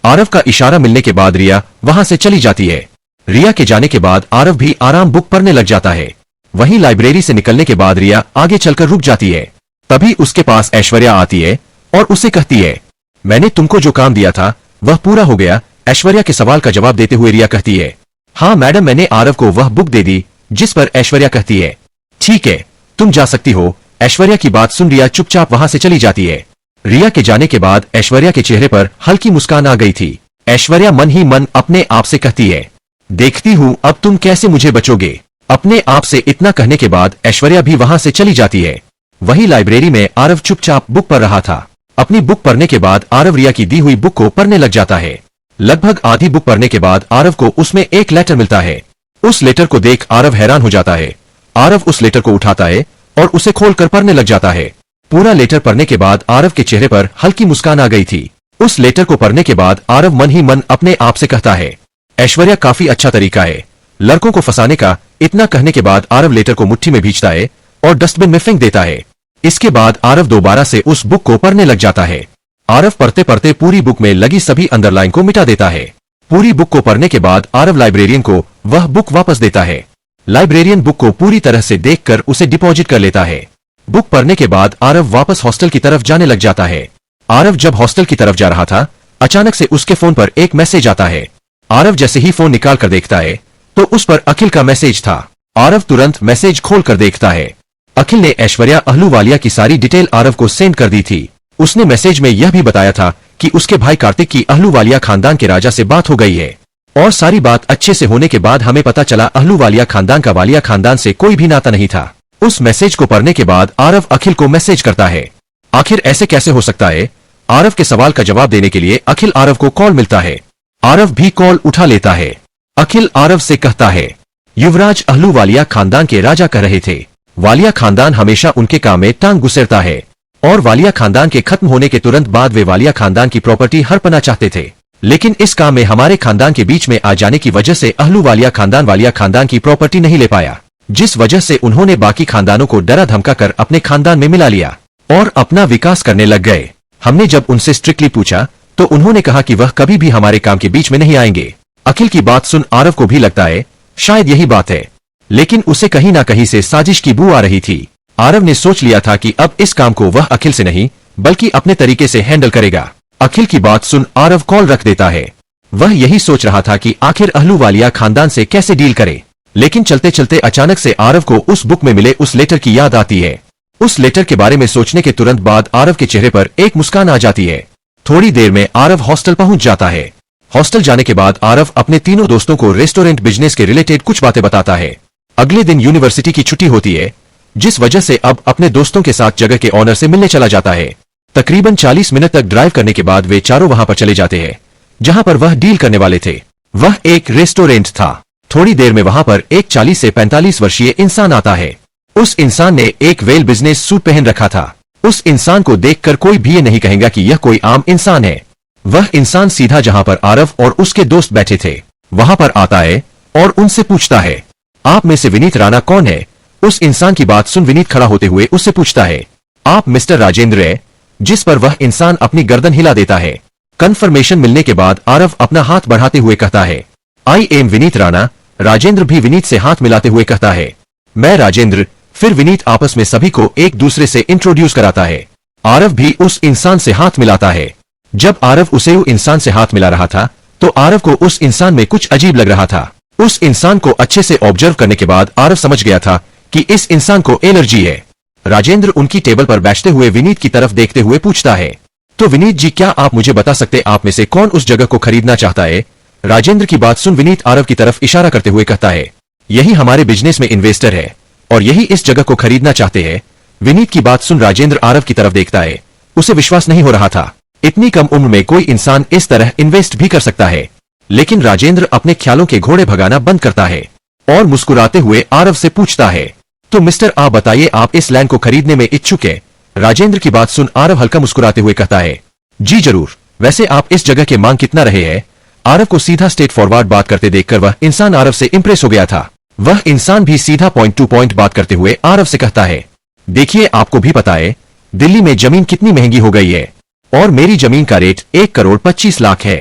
आरव का इशारा मिलने के बाद रिया वहां से चली जाती है। रिया के जाने के बाद आरव भी आराम बुक पढ़ने लग जाता है। वहीं लाइब्रेरी से निकलने के बाद रिया आगे चलकर रुक जाती है। तभी उसके पास ऐश्वर्या आती है और उसे कहती है, मैंने तुमको जो काम दिया था वह पूरा हो गया। ऐश्वर्या के सवाल का जवाब देते हुए रिया कहती है, हाँ मैडम, मैंने आरव को वह बुक दे दी। जिस पर ऐश्वर्या कहती है, ठीक है तुम जा सकती हो। ऐश्वर्या की बात सुन रिया चुपचाप वहां से चली जाती है। रिया के जाने के बाद ऐश्वर्या के चेहरे पर हल्की मुस्कान आ गई थी। ऐश्वर्या मन ही मन अपने आप से कहती है, देखती हूं अब तुम कैसे मुझे बचोगे। अपने आप से इतना कहने के बाद ऐश्वर्या भी वहां से चली जाती है। वहीं लाइब्रेरी में आरव चुपचाप बुक पढ़ रहा था। अपनी बुक पढ़ने के बाद आरव रिया की दी हुई बुक को पढ़ने लग जाता है। लगभग आधी बुक पढ़ने के बाद आरव को उसमें एक लेटर मिलता है। उस लेटर को देख आरव हैरान हो जाता है। आरव उस लेटर को उठाता है और उसे खोलकर पढ़ने लग जाता है। पूरा लेटर पढ़ने के बाद आरव के चेहरे पर हल्की मुस्कान आ गई थी। उस लेटर को पढ़ने के बाद आरव मन ही मन अपने आप से कहता है, ऐश्वर्या काफी अच्छा तरीका है लड़कों को फंसाने का। इतना कहने के बाद आरव लेटर को मुट्ठी में भींचता है और डस्टबिन में फेंक देता है। इसके बाद आरव दोबारा से उस बुक को पढ़ने लग जाता है। आरव पढ़ते पढ़ते पूरी बुक में लगी सभी अंडरलाइन को मिटा देता है। पूरी बुक को पढ़ने के बाद आरव लाइब्रेरियन को वह बुक वापस देता है। लाइब्रेरियन बुक को पूरी तरह से देखकर उसे डिपॉजिट कर लेता है। बुक पढ़ने के बाद आरव वापस हॉस्टल की तरफ जाने लग जाता है। आरव जब हॉस्टल की तरफ जा रहा था, अचानक से उसके फोन पर एक मैसेज आता है। आरव जैसे ही फोन निकाल कर देखता है तो उस पर अखिल का मैसेज था। आरव तुरंत मैसेज खोल कर देखता है। अखिल ने ऐश्वर्या अहलूवालिया की सारी डिटेल आरव को सेंड कर दी थी। उसने मैसेज में यह भी बताया था कि उसके भाई कार्तिक की अहलूवालिया खानदान के राजा से बात हो गई है और सारी बात अच्छे से होने के बाद हमें पता चला अहलूवालिया खानदान का वालिया खानदान से कोई भी नाता नहीं था। उस मैसेज को पढ़ने के बाद आरव अखिल को मैसेज करता है, आखिर ऐसे कैसे हो सकता है। आरव के सवाल का जवाब देने के लिए अखिल आरव को कॉल मिलता है। आरव भी कॉल उठा लेता है। अखिल आरव से कहता है, युवराज अहलूवालिया खानदान के राजा कह रहे थे वालिया खानदान हमेशा उनके काम में टांग घुसेरता है और वालिया खानदान के खत्म होने के तुरंत बाद वे वालिया खानदान की प्रॉपर्टी हड़पना चाहते थे, लेकिन इस काम में हमारे खानदान के बीच में आ जाने की वजह से अहलूवालिया खानदान वालिया खानदान की प्रॉपर्टी नहीं ले पाया, जिस वजह से उन्होंने बाकी खानदानों को डरा धमका कर अपने खानदान में मिला लिया और अपना विकास करने लग गए। हमने जब उनसे स्ट्रिक्टली पूछा तो उन्होंने कहा कि वह कभी भी हमारे काम के बीच में नहीं आएंगे। अखिल की बात सुन आरव को भी लगता है शायद यही बात है, लेकिन उसे कहीं ना कहीं से साजिश की बू आ रही थी। आरव ने सोच लिया था कि अब इस काम को वह अखिल से नहीं बल्कि अपने तरीके से हैंडल करेगा। अखिल की बात सुन आरव कॉल रख देता है। वह यही सोच रहा था कि आखिर अहलूवालिया खानदान से कैसे डील करे, लेकिन चलते चलते अचानक से आरव को उस बुक में मिले उस लेटर की याद आती है। उस लेटर के बारे में सोचने के तुरंत बाद आरव के चेहरे पर एक मुस्कान आ जाती है। थोड़ी देर में आरव हॉस्टल पहुंच जाता है। हॉस्टल जाने के बाद आरव अपने तीनों दोस्तों को रेस्टोरेंट बिजनेस के रिलेटेड कुछ बातें बताता है। अगले दिन यूनिवर्सिटी की छुट्टी होती है, जिस वजह से अब अपने दोस्तों के साथ जगह के ऑनर से मिलने चला जाता है। तकरीबन 40 मिनट तक ड्राइव करने के बाद वे चारों वहां पर चले जाते हैं जहां पर वह डील करने वाले थे। वह एक रेस्टोरेंट था। थोड़ी देर में वहां पर एक 40 से 45 वर्षीय इंसान आता है। उस इंसान ने एक वेल बिजनेस सूट पहन रखा था। उस इंसान को देखकर कोई भी ये नहीं कहेगा कि यह कोई आम इंसान है। वह इंसान सीधा जहां पर आरव और उसके दोस्त बैठे थे वहां पर आता है और उनसे पूछता है, आप में से विनीत राणा कौन है। उस इंसान की बात सुन विनीत खड़ा होते हुए उससे पूछता है, आप मिस्टर राजेंद्र है। जिस पर वह इंसान अपनी गर्दन हिला देता है। कंफर्मेशन मिलने के बाद आरव अपना हाथ बढ़ाते हुए कहता है, आई एम विनीत राणा। राजेंद्र भी विनीत से हाथ मिलाते हुए कहता है, मैं राजेंद्र। फिर विनीत आपस में सभी को एक दूसरे से इंट्रोड्यूस कराता है। आरव भी उस इंसान से हाथ मिलाता है। जब आरव उसे इंसान से हाथ मिला रहा था तो आरव को उस इंसान में कुछ अजीब लग रहा था। उस इंसान को अच्छे से ऑब्जर्व करने के बाद आरव समझ गया था कि इस इंसान को एलर्जी है। राजेंद्र उनकी टेबल पर बैठते हुए विनीत की तरफ देखते हुए पूछता है, तो विनीत जी क्या आप मुझे बता सकते आप में से कौन उस जगह को खरीदना चाहता है। राजेंद्र की बात सुन विनीत आरव की तरफ इशारा करते हुए कहता है, यही हमारे बिजनेस में इन्वेस्टर है और यही इस जगह को खरीदना चाहते हैं। विनीत की बात सुन राजेंद्र आरव की तरफ देखता है। उसे विश्वास नहीं हो रहा था इतनी कम उम्र में कोई इंसान इस तरह इन्वेस्ट भी कर सकता है, लेकिन राजेंद्र अपने ख्यालों के घोड़े भगाना बंद करता है और मुस्कुराते हुए आरव से पूछता है, तो मिस्टर आप बताइए आप इस लैंड को खरीदने में इच्छुक है। राजेंद्र की बात सुन आरव हल्का मुस्कुराते हुए कहता है, जी जरूर। वैसे आप इस जगह के मांग कितना रहे हैं। आरव को सीधा स्ट्रेट फॉरवर्ड बात करते देखकर वह इंसान आरव से इंप्रेस हो गया था। वह इंसान भी सीधा पॉइंट टू पॉइंट बात करते हुए आरव से कहता है, देखिए आपको भी पता है दिल्ली में जमीन कितनी महंगी हो गई है और मेरी जमीन का रेट 1 करोड़ 25 लाख है।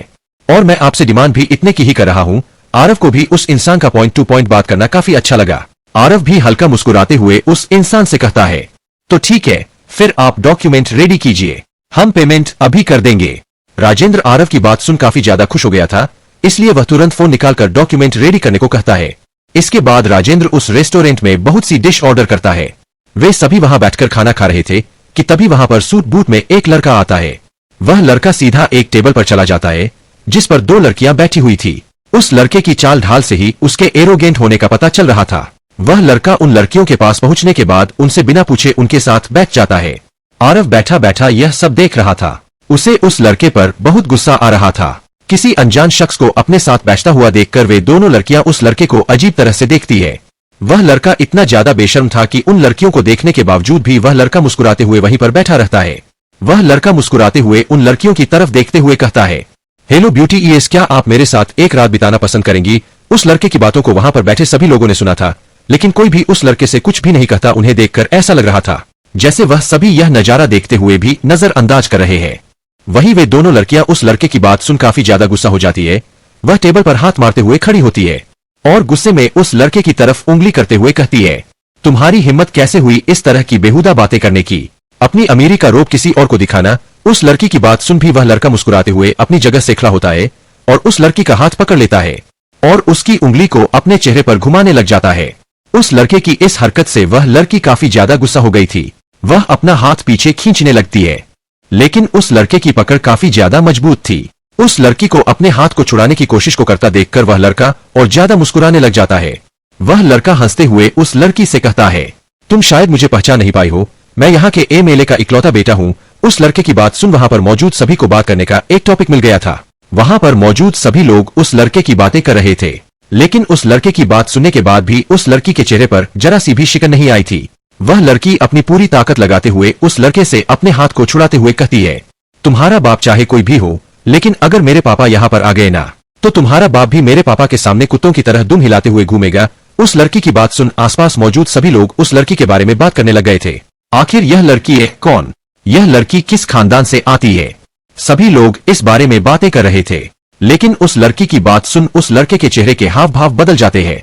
और मैं आपसे डिमांड भी इतने की ही कर रहा हूँ। आरव को भी उस इंसान का पॉइंट टू पॉइंट बात करना काफी अच्छा लगा। आरव भी हल्का मुस्कुराते हुए उस इंसान से कहता है, तो ठीक है, फिर आप डॉक्यूमेंट रेडी कीजिए, हम पेमेंट अभी कर देंगे। राजेंद्र आरव की बात सुन काफी ज्यादा खुश हो गया था, इसलिए वह तुरंत फोन निकालकर डॉक्यूमेंट रेडी करने को कहता है। इसके बाद राजेंद्र उस रेस्टोरेंट में बहुत सी डिश ऑर्डर करता है। वे सभी वहां बैठकर खाना खा रहे थे कि तभी वहां पर सूट बूट में एक लड़का आता है। वह लड़का सीधा एक टेबल पर चला जाता है जिस पर दो लड़कियां बैठी हुई थी। उस लड़के की चाल ढाल से ही उसके एरोगेंट होने का पता चल रहा था। वह लड़का उन लड़कियों के पास पहुंचने के बाद उनसे बिना पूछे उनके साथ बैठ जाता है। आरव बैठा बैठा यह सब देख रहा था। उसे उस लड़के पर बहुत गुस्सा आ रहा था। किसी अनजान शख्स को अपने साथ बैठता हुआ देखकर वे दोनों लड़कियां उस लड़के को अजीब तरह से देखती है। वह लड़का इतना ज्यादा बेशर्म था कि उन लड़कियों को देखने के बावजूद भी वह लड़का मुस्कुराते हुए वहीं पर बैठा रहता है। वह लड़का मुस्कुराते हुए उन लड़कियों की तरफ देखते हुए कहता है, हेलो ब्यूटी ईएस, क्या आप मेरे साथ एक रात बिताना पसंद करेंगी? उस लड़के की बातों को वहां पर बैठे सभी लोगों ने सुना था, लेकिन कोई भी उस लड़के से कुछ भी नहीं कहता। उन्हें देखकर ऐसा लग रहा था जैसे वह सभी यह नजारा देखते हुए भी नजरअंदाज कर रहे हैं। वहीं वे दोनों लड़कियां उस लड़के की बात सुन काफी ज्यादा गुस्सा हो जाती है। वह टेबल पर हाथ मारते हुए खड़ी होती है और गुस्से में उस लड़के की तरफ उंगली करते हुए कहती है, तुम्हारी हिम्मत कैसे हुई इस तरह की बेहुदा बातें करने की, अपनी अमीरी का रोब किसी और को दिखाना। उस लड़की की बात सुन भी वह लड़का मुस्कुराते हुए अपनी जगह से खड़ा होता है और उस लड़की का हाथ पकड़ लेता है और उसकी उंगली को अपने चेहरे पर घुमाने लग जाता है। उस लड़के की इस हरकत से वह लड़की काफी ज्यादा गुस्सा हो गई थी। वह अपना हाथ पीछे खींचने लगती है, लेकिन उस लड़के की पकड़ काफी ज्यादा मजबूत थी। उस लड़की को अपने हाथ को छुड़ाने की कोशिश को करता देखकर वह लड़का और ज्यादा मुस्कुराने लग जाता है। वह लड़का हंसते हुए उस लड़की से कहता है, तुम शायद मुझे पहचान नहीं पाई हो, मैं यहाँ के एमएलए का इकलौता बेटा हूँ। उस लड़के की बात सुन वहां पर मौजूद सभी को बात करने का एक टॉपिक मिल गया था। वहां पर मौजूद सभी लोग उस लड़के की बातें कर रहे थे, लेकिन उस लड़के की बात सुनने के बाद भी उस लड़की के चेहरे पर जरा सी भी शिकन नहीं आई थी। वह लड़की अपनी पूरी ताकत लगाते हुए उस लड़के से अपने हाथ को छुड़ाते हुए कहती है, तुम्हारा बाप चाहे कोई भी हो, लेकिन अगर मेरे पापा यहाँ पर आ गए ना, तो तुम्हारा बाप भी मेरे पापा के सामने कुत्तों की तरह दुम हिलाते हुए घूमेगा। उस लड़की की बात सुन आसपास मौजूद सभी लोग उस लड़की के बारे में बात करने लग गए थे। आखिर यह लड़की है कौन? यह लड़की किस खानदान से आती है? सभी लोग इस बारे में बातें कर रहे थे, लेकिन उस लड़की की बात सुन उस लड़के के चेहरे के हाव भाव बदल जाते हैं।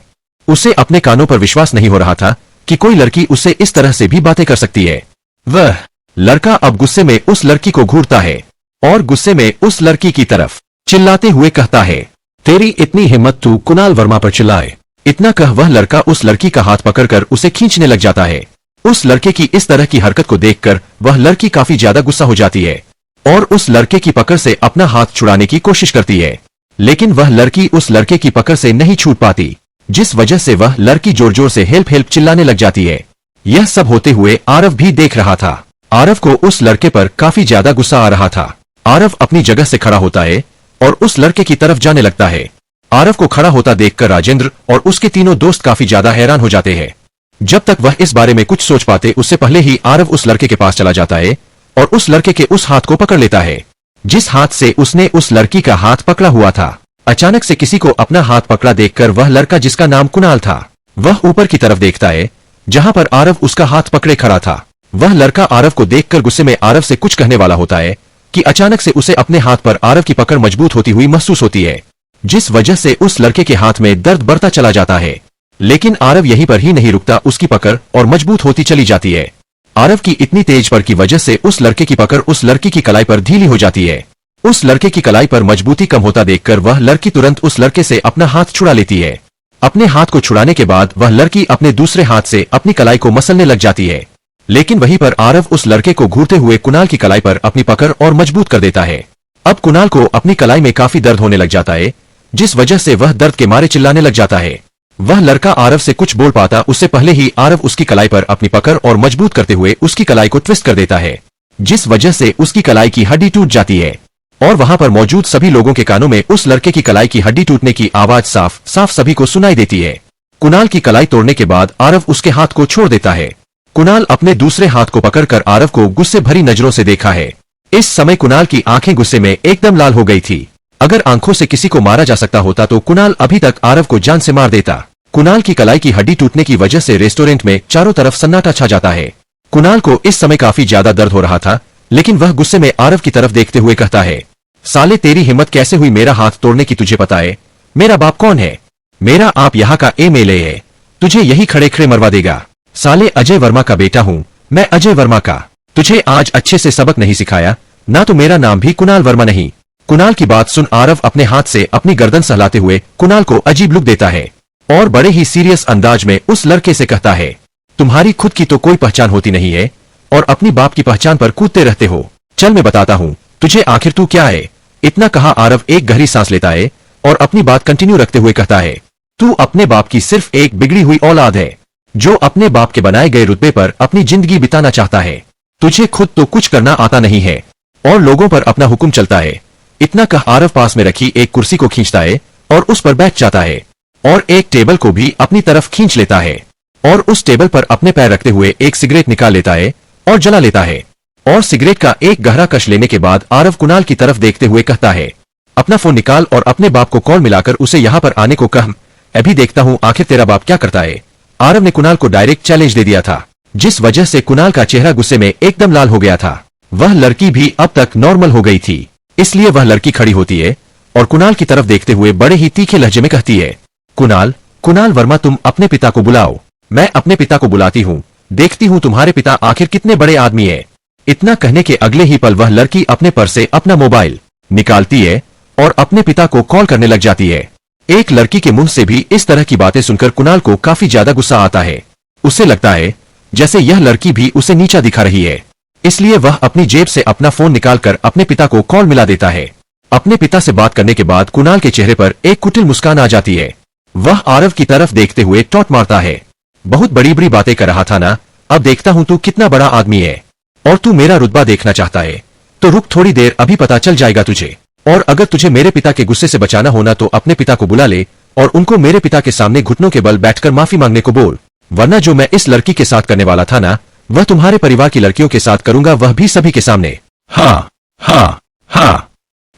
उसे अपने कानों पर विश्वास नहीं हो रहा था कि कोई लड़की उससे इस तरह से भी बातें कर सकती है। वह लड़का अब गुस्से में उस लड़की को घूरता है और गुस्से में उस लड़की की तरफ चिल्लाते हुए कहता है, तेरी इतनी हिम्मत तू कुणाल वर्मा पर चिल्लाए। इतना कह वह लड़का उस लड़की का हाथ पकड़कर उसे खींचने लग जाता है। उस लड़के की इस तरह की हरकत को देखकर वह लड़की काफी ज्यादा गुस्सा हो जाती है और उस लड़के की पकड़ से अपना हाथ छुड़ाने की कोशिश करती है, लेकिन वह लड़की उस लड़के की पकड़ से नहीं छूट पाती, जिस वजह से वह लड़की जोर जोर से हेल्प हेल्प चिल्लाने लग जाती है। यह सब होते हुए आरव भी देख रहा था। आरव को उस लड़के पर काफी ज्यादा गुस्सा आ रहा था। आरव अपनी जगह से खड़ा होता है और उस लड़के की तरफ जाने लगता है। आरव को खड़ा होता देखकर राजेंद्र और उसके तीनों दोस्त काफी ज्यादा हैरान हो जाते हैं। जब तक वह इस बारे में कुछ सोच पाते उससे पहले ही आरव उस लड़के के पास चला जाता है और उस लड़के के उस हाथ को पकड़ लेता है जिस हाथ से उसने उस लड़की का हाथ पकड़ा हुआ था। अचानक से किसी को अपना हाथ पकड़ा देखकर वह लड़का, जिसका नाम कुणाल था, वह ऊपर की तरफ देखता है जहां पर आरव उसका हाथ पकड़े खड़ा था। वह लड़का आरव को देखकर गुस्से में आरव से कुछ कहने वाला होता है कि अचानक से उसे अपने हाथ पर आरव की पकड़ मजबूत होती हुई महसूस होती है, जिस वजह से उस लड़के के हाथ में दर्द बढ़ता चला जाता है। लेकिन आरव यहीं पर ही नहीं रुकता, उसकी पकड़ और मजबूत होती चली जाती है। आरव की इतनी तेज पकड़ की वजह से उस लड़के की पकड़ उस लड़की की कलाई पर ढीली हो जाती है। उस लड़के की कलाई पर मजबूती कम होता देखकर वह लड़की तुरंत उस लड़के से अपना हाथ छुड़ा लेती है। अपने हाथ को छुड़ाने के बाद वह लड़की अपने दूसरे हाथ से अपनी कलाई को मसलने लग जाती है, लेकिन वहीं पर आरव उस लड़के को घूरते हुए कुणाल की कलाई पर अपनी पकड़ और मजबूत कर देता है। अब कुणाल को अपनी कलाई में काफी दर्द होने लग जाता है, जिस वजह से वह दर्द के मारे चिल्लाने लग जाता है। वह लड़का आरव से कुछ बोल पाता उससे पहले ही आरव उसकी कलाई पर अपनी पकड़ और मजबूत करते हुए उसकी कलाई को ट्विस्ट कर देता है, जिस वजह से उसकी कलाई की हड्डी टूट जाती है और वहां पर मौजूद सभी लोगों के कानों में उस लड़के की कलाई की हड्डी टूटने की आवाज साफ साफ सभी को सुनाई देती है। कुणाल की कलाई तोड़ने के बाद आरव उसके हाथ को छोड़ देता है। कुणाल अपने दूसरे हाथ को पकड़कर आरव को गुस्से भरी नजरों से देखा है। इस समय कुणाल की आंखें गुस्से में एकदम लाल हो गई थी। अगर आंखों से किसी को मारा जा सकता होता तो कुणाल अभी तक आरव को जान से मार देता। कुणाल की कलाई की हड्डी टूटने की वजह से रेस्टोरेंट में चारों तरफ सन्नाटा छा जाता है। कुणाल को इस समय काफी ज्यादा दर्द हो रहा था, लेकिन वह गुस्से में आरव की तरफ देखते हुए कहता है, साले तेरी हिम्मत कैसे हुई मेरा हाथ तोड़ने की, तुझे पता है मेरा बाप कौन है? मेरा आप यहाँ का एमएलए है, तुझे यही खड़े खड़े मरवा देगा। साले अजय वर्मा का बेटा हूँ मैं, अजय वर्मा का। तुझे आज अच्छे से सबक नहीं सिखाया ना, तो मेरा नाम भी कुणाल वर्मा नहीं। कुणाल की बात सुन आरव अपने हाथ से अपनी गर्दन सहलाते हुए कुणाल को अजीब लुक देता है और बड़े ही सीरियस अंदाज में उस लड़के से कहता है, तुम्हारी खुद की तो कोई पहचान होती नहीं है और अपनी बाप की पहचान पर कूदते रहते हो। चल मैं बताता हूँ तुझे आखिर तू क्या है। इतना कहा आरव एक गहरी सांस लेता है और अपनी बात कंटिन्यू रखते हुए कहता है, तू अपने बाप की सिर्फ एक बिगड़ी हुई औलाद है जो अपने बाप के बनाए गए रुतबे पर अपनी जिंदगी बिताना चाहता है। तुझे खुद तो कुछ करना आता नहीं है और लोगों पर अपना हुक्म चलता है। इतना कह आरव पास में रखी एक कुर्सी को खींचता है और उस पर बैठ जाता है और एक टेबल को भी अपनी तरफ खींच लेता है और उस टेबल पर अपने पैर रखते हुए एक सिगरेट निकाल लेता है और जला लेता है। और सिगरेट का एक गहरा कश लेने के बाद आरव कुणाल की तरफ देखते हुए कहता है, अपना फोन निकाल और अपने बाप को कॉल मिलाकर उसे यहाँ पर आने को कह, अभी देखता हूँ आखिर तेरा बाप क्या करता है। आरव ने कुणाल को डायरेक्ट चैलेंज दे दिया था, जिस वजह से कुणाल का चेहरा गुस्से में एकदम लाल हो गया था। वह लड़की भी अब तक नॉर्मल हो गई थी, इसलिए वह लड़की खड़ी होती है और कुणाल की तरफ देखते हुए बड़े ही तीखे लहजे में कहती है, कुणाल कुणाल वर्मा तुम अपने पिता को बुलाओ। मैं अपने पिता को बुलाती हूँ, देखती हूँ तुम्हारे पिता आखिर कितने बड़े आदमी है। इतना कहने के अगले ही पल वह लड़की अपने पर्स से अपना मोबाइल निकालती है और अपने पिता को कॉल करने लग जाती है। एक लड़की के मुंह से भी इस तरह की बातें सुनकर कुणाल को काफी ज्यादा गुस्सा आता है। उसे लगता है जैसे यह लड़की भी उसे नीचा दिखा रही है, इसलिए वह अपनी जेब से अपना फोन निकालकर अपने पिता को कॉल मिला देता है। अपने पिता से बात करने के बाद कुणाल के चेहरे पर एक कुटिल मुस्कान आ जाती है। वह आरव की तरफ देखते हुए टॉट मारता है, बहुत बड़ी बड़ी बातें कर रहा था ना, अब देखता हूं तू कितना बड़ा आदमी है और तू मेरा रुतबा देखना चाहता है तो रुक थोड़ी देर, अभी पता चल जाएगा तुझे। और अगर तुझे मेरे पिता के गुस्से से बचाना होना तो अपने पिता को बुला ले और उनको मेरे पिता के सामने घुटनों के बल बैठकर माफी मांगने को बोल, वरना जो मैं इस लड़की के साथ करने वाला था ना, वह तुम्हारे परिवार की लड़कियों के साथ करूंगा, वह भी सभी के सामने। हाँ हाँ हाँ।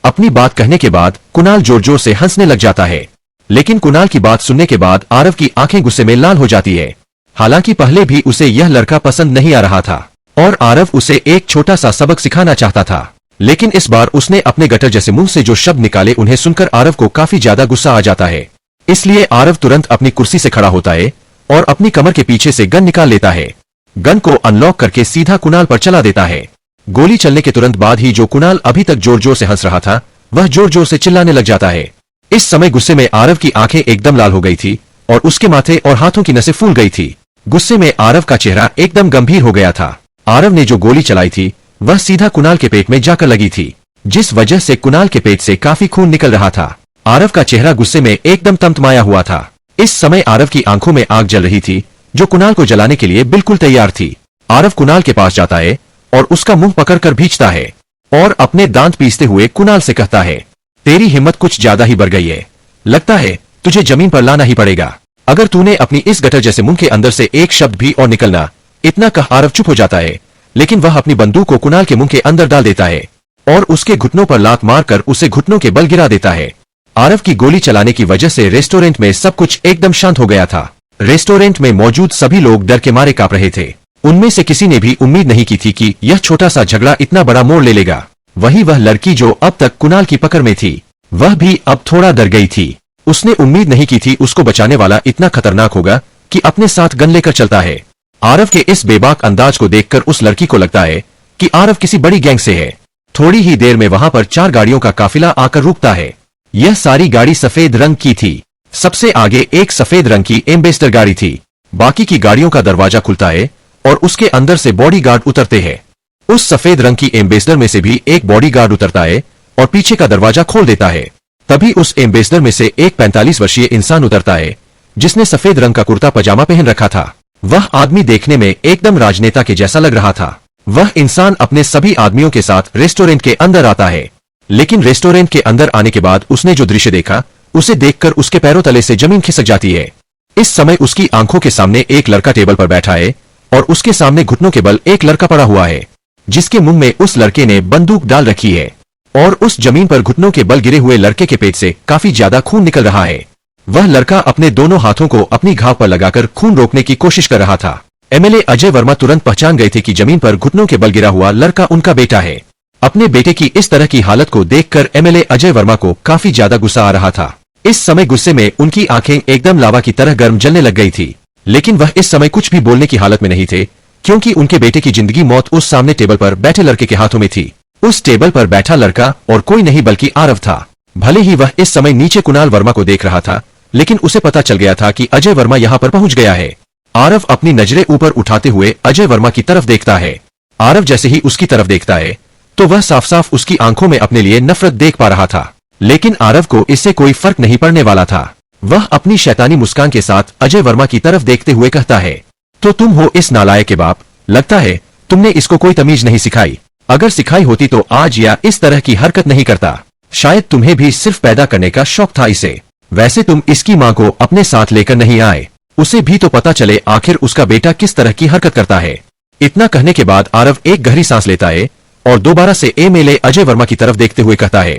अपनी बात कहने के बाद कुणाल जोर जोर से हंसने लग जाता है, लेकिन कुणाल की बात सुनने के बाद आरव की आंखें गुस्से में लाल हो जाती है। हालांकि पहले भी उसे यह लड़का पसंद नहीं आ रहा था और आरव उसे एक छोटा सा सबक सिखाना चाहता था, लेकिन इस बार उसने अपने गटर जैसे मुंह से जो शब्द निकाले उन्हें सुनकर आरव को काफी ज्यादा गुस्सा आ जाता है। इसलिए आरव तुरंत अपनी कुर्सी से खड़ा होता है और अपनी कमर के पीछे से गन निकाल लेता है। गन को अनलॉक करके सीधा कुणाल पर चला देता है। गोली चलने के तुरंत बाद ही जो कुणाल अभी तक जोर जोर से हंस रहा था वह जोर जोर से चिल्लाने लग जाता है। इस समय गुस्से में आरव की आंखें एकदम लाल हो गई थी और उसके माथे और हाथों की नसें फूल गई थी। गुस्से में आरव का चेहरा एकदम गंभीर हो गया था। आरव ने जो गोली चलाई थी वह सीधा कुणाल के पेट में जाकर लगी थी, जिस वजह से कुणाल के पेट से काफी खून निकल रहा था। आरव का चेहरा गुस्से में एकदम तमतमाया हुआ था। इस समय आरव की आंखों में आग जल रही थी जो कुणाल को जलाने के लिए बिल्कुल तैयार थी। आरव कुणाल के पास जाता है और उसका मुंह पकड़कर भींचता है और अपने दांत पीसते हुए कुणाल से कहता है, तेरी हिम्मत कुछ ज्यादा ही बढ़ गई है, लगता है तुझे जमीन पर लाना ही पड़ेगा। अगर तूने अपनी इस गटर जैसे मुंह के अंदर से एक शब्द भी और निकलना। इतना कह आरव चुप हो जाता है, लेकिन वह अपनी बंदूक को कुणाल के मुंह के अंदर डाल देता है और उसके घुटनों पर लात मारकर उसे घुटनों के बल गिरा देता है। आरव की गोली चलाने की वजह से रेस्टोरेंट में सब कुछ एकदम शांत हो गया था। रेस्टोरेंट में मौजूद सभी लोग डर के मारे कांप रहे थे। उनमें से किसी ने भी उम्मीद नहीं की थी कि यह छोटा सा झगड़ा इतना बड़ा मोड़ ले लेगा। वही वह लड़की जो अब तक कुणाल की पकड़ में थी, वह भी अब थोड़ा डर गई थी। उसने उम्मीद नहीं की थी उसको बचाने वाला इतना खतरनाक होगा कि अपने साथ गन लेकर चलता है। आरव के इस बेबाक अंदाज को देखकर उस लड़की को लगता है कि आरव किसी बड़ी गैंग से है। थोड़ी ही देर में वहां पर 4 गाड़ियों का काफिला आकर रुकता है। यह सारी गाड़ी सफेद रंग की थी। सबसे आगे एक सफेद रंग की एम्बेसडर गाड़ी थी। बाकी की गाड़ियों का दरवाजा खुलता है और उसके अंदर से बॉडीगार्ड उतरते हैं। उस सफेद रंग की एम्बेसडर में से भी एक बॉडीगार्ड उतरता है और पीछे का दरवाजा खोल देता है। तभी उस एम्बेसडर में से एक 45 वर्षीय इंसान उतरता है जिसने सफेद रंग का कुर्ता पजामा पहन रखा था। वह आदमी देखने में एकदम राजनेता के जैसा लग रहा था। वह इंसान अपने सभी आदमियों के साथ रेस्टोरेंट के अंदर आता है, लेकिन रेस्टोरेंट के अंदर आने के बाद उसने जो दृश्य देखा उसे देखकर उसके पैरों तले से जमीन खिसक जाती है। इस समय उसकी आंखों के सामने एक लड़का टेबल पर बैठा है और उसके सामने घुटनों के बल एक लड़का पड़ा हुआ है जिसके मुंह में उस लड़के ने बंदूक डाल रखी है और उस जमीन पर घुटनों के बल गिरे हुए लड़के के पेट से काफी ज्यादा खून निकल रहा है। वह लड़का अपने दोनों हाथों को अपनी घाव पर लगाकर खून रोकने की कोशिश कर रहा था। एमएलए अजय वर्मा तुरंत पहचान गए थे कि जमीन पर घुटनों के बल गिरा हुआ लड़का उनका बेटा है। अपने बेटे की इस तरह की हालत को देखकर एमएलए अजय वर्मा को काफी ज्यादा गुस्सा आ रहा था। इस समय गुस्से में उनकी आंखें एकदम लावा की तरह गर्म जलने लग गई थी, लेकिन वह इस समय कुछ भी बोलने की हालत में नहीं थे, क्योंकि उनके बेटे की जिंदगी मौत उस सामने टेबल पर बैठे लड़के के हाथों में थी। उस टेबल पर बैठा लड़का और कोई नहीं बल्कि आरव था। भले ही वह इस समय नीचे कुणाल वर्मा को देख रहा था, लेकिन उसे पता चल गया था कि अजय वर्मा यहाँ पर पहुंच गया है। आरव अपनी नजरें ऊपर उठाते हुए अजय वर्मा की तरफ देखता है। आरव जैसे ही उसकी तरफ देखता है तो वह साफ साफ उसकी आंखों में अपने लिए नफरत देख पा रहा था, लेकिन आरव को इससे कोई फर्क नहीं पड़ने वाला था। वह अपनी शैतानी मुस्कान के साथ अजय वर्मा की तरफ देखते हुए कहता है, तो तुम हो इस नालायक के बाप, लगता है तुमने इसको कोई तमीज नहीं सिखाई। अगर सिखाई होती तो आज या इस तरह की हरकत नहीं करता। शायद तुम्हें भी सिर्फ पैदा करने का शौक था इसे। वैसे तुम इसकी माँ को अपने साथ लेकर नहीं आए, उसे भी तो पता चले आखिर उसका बेटा किस तरह की हरकत करता है। इतना कहने के बाद आरव एक गहरी सांस लेता है और दोबारा से एमएलए अजय वर्मा की तरफ देखते हुए कहता है,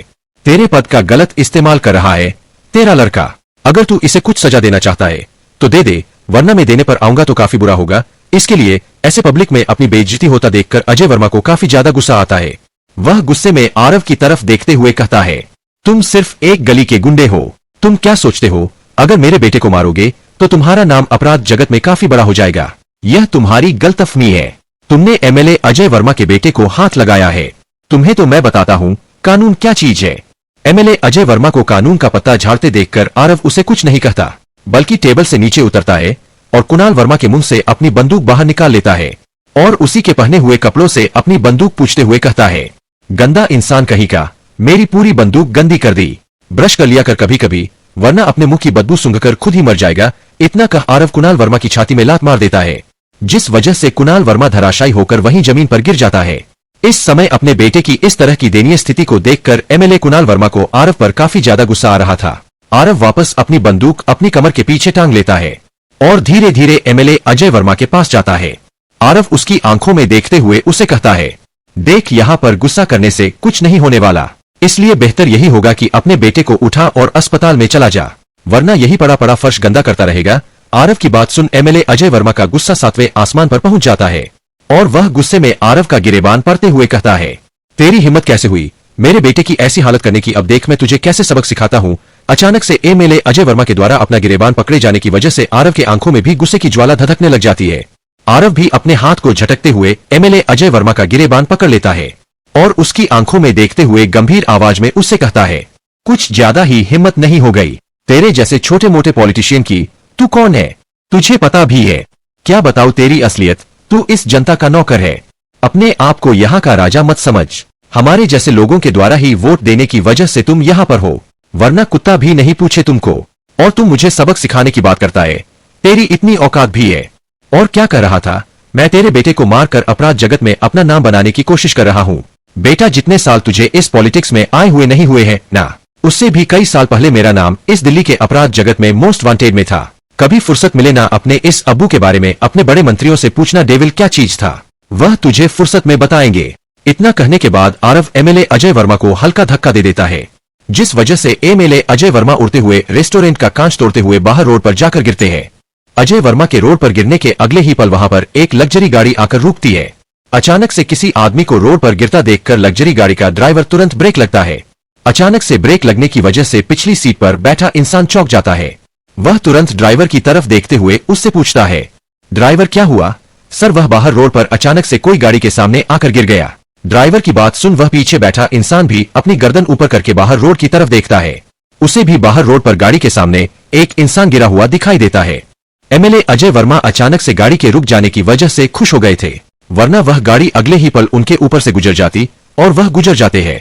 तेरे पद का गलत इस्तेमाल कर रहा है तेरा लड़का। अगर तू इसे कुछ सजा देना चाहता है तो दे दे, वरना मैं देने पर आऊंगा तो काफी बुरा होगा। इसके लिए ऐसे पब्लिक में अपनी बेइज्जती होता देखकर अजय वर्मा को काफी ज्यादा गुस्सा आता है। वह गुस्से में आरव की तरफ देखते हुए कहता है, तुम सिर्फ एक गली के गुंडे हो। तुम क्या सोचते हो अगर मेरे बेटे को मारोगे तो तुम्हारा नाम अपराध जगत में काफी बड़ा हो जाएगा। यह तुम्हारी गलतफहमी है। तुमने एमएलए अजय वर्मा के बेटे को हाथ लगाया है। तुम्हें तो मैं बताता हूं कानून क्या चीज है। एमएलए अजय वर्मा को कानून का पत्ता झाड़ते देखकर आरव उसे कुछ नहीं कहता, बल्कि टेबल से नीचे उतरता है और कुणाल वर्मा के मुंह से अपनी बंदूक बाहर निकाल लेता है और उसी के पहने हुए कपड़ों से अपनी बंदूक पूछते हुए कहता है, गंदा इंसान कहीं का, मेरी पूरी बंदूक गंदी कर दी। ब्रश कर लिया कर कभी कभी, वरना अपने मुंह की बदबू सूंघकर खुद ही मर जाएगा। इतना कह आरव कुणाल वर्मा की छाती में लात मार देता है, जिस वजह से कुणाल वर्मा धराशायी होकर वहीं जमीन पर गिर जाता है। इस समय अपने बेटे की इस तरह की दयनीय स्थिति को देखकर एमएलए कुणाल वर्मा को आरव पर काफी ज्यादा गुस्सा आ रहा था। आरव वापस अपनी बंदूक अपनी कमर के पीछे टांग लेता है और धीरे धीरे एमएलए अजय वर्मा के पास जाता है। आरव उसकी आंखों में देखते हुए उसे कहता है, देख यहाँ पर गुस्सा करने से कुछ नहीं होने वाला, इसलिए बेहतर यही होगा कि अपने बेटे को उठा और अस्पताल में चला जा, वरना यही पड़ा पड़ा फर्श गंदा करता रहेगा। आरव की बात सुन एमएलए अजय वर्मा का गुस्सा 7वें आसमान पर पहुंच जाता है और वह गुस्से में आरव का गिरेबान पड़ते हुए कहता है, तेरी हिम्मत कैसे हुई मेरे बेटे की ऐसी हालत करने की, अब देख मैं तुझे कैसे सबक सिखाता हूँ। अचानक से एमएलए अजय वर्मा के द्वारा अपना गिरेबान पकड़े जाने की वजह से आरव के आंखों में भी गुस्से की ज्वाला धधकने लग जाती है। आरव भी अपने हाथ को झटकते हुए एमएलए अजय वर्मा का गिरेबान पकड़ लेता है और उसकी आंखों में देखते हुए गंभीर आवाज में उससे कहता है, कुछ ज्यादा ही हिम्मत नहीं हो गई तेरे जैसे छोटे मोटे पॉलिटिशियन की। तू कौन है, तुझे पता भी है क्या? बताओ तेरी असलियत। तू इस जनता का नौकर है, अपने आप को यहाँ का राजा मत समझ। हमारे जैसे लोगों के द्वारा ही वोट देने की वजह से तुम यहाँ पर हो, वरना कुत्ता भी नहीं पूछे तुमको। और तुम मुझे सबक सिखाने की बात करता है, तेरी इतनी औकात भी है। और क्या कर रहा था? मैं तेरे बेटे को मारकर अपराध जगत में अपना नाम बनाने की कोशिश कर रहा हूँ। बेटा जितने साल तुझे इस पॉलिटिक्स में आए हुए नहीं हुए हैं ना, उससे भी कई साल पहले मेरा नाम इस दिल्ली के अपराध जगत में मोस्ट वांटेड में था। कभी फुर्सत मिले ना अपने इस अब्बू के बारे में अपने बड़े मंत्रियों से पूछना डेविल क्या चीज था, वह तुझे फुर्सत में बताएंगे। इतना कहने के बाद आरव एमएलए अजय वर्मा को हल्का धक्का दे देता है, जिस वजह से एमएलए अजय वर्मा उड़ते हुए रेस्टोरेंट का कांच तोड़ते हुए बाहर रोड पर जाकर गिरते हैं। अजय वर्मा के रोड पर गिरने के अगले ही पल वहां पर एक लग्जरी गाड़ी आकर रुकती है। अचानक से किसी आदमी को रोड पर गिरता देखकर लग्जरी गाड़ी का ड्राइवर तुरंत ब्रेक लगता है। अचानक से ब्रेक लगने की वजह से पिछली सीट पर बैठा इंसान चौंक जाता है। वह तुरंत ड्राइवर की तरफ देखते हुए उससे पूछता है, ड्राइवर क्या हुआ? सर वह बाहर रोड पर अचानक से कोई गाड़ी के सामने आकर गिर गया। ड्राइवर की बात सुन वह पीछे बैठा इंसान भी अपनी गर्दन ऊपर करके बाहर रोड की तरफ देखता है। उसे भी बाहर रोड पर गाड़ी के सामने एक इंसान गिरा हुआ दिखाई देता है। एमएलए अजय वर्मा अचानक से गाड़ी के रुक जाने की वजह से खुश हो गए थे, वरना वह गाड़ी अगले ही पल उनके ऊपर से गुजर जाती और वह गुजर जाते हैं।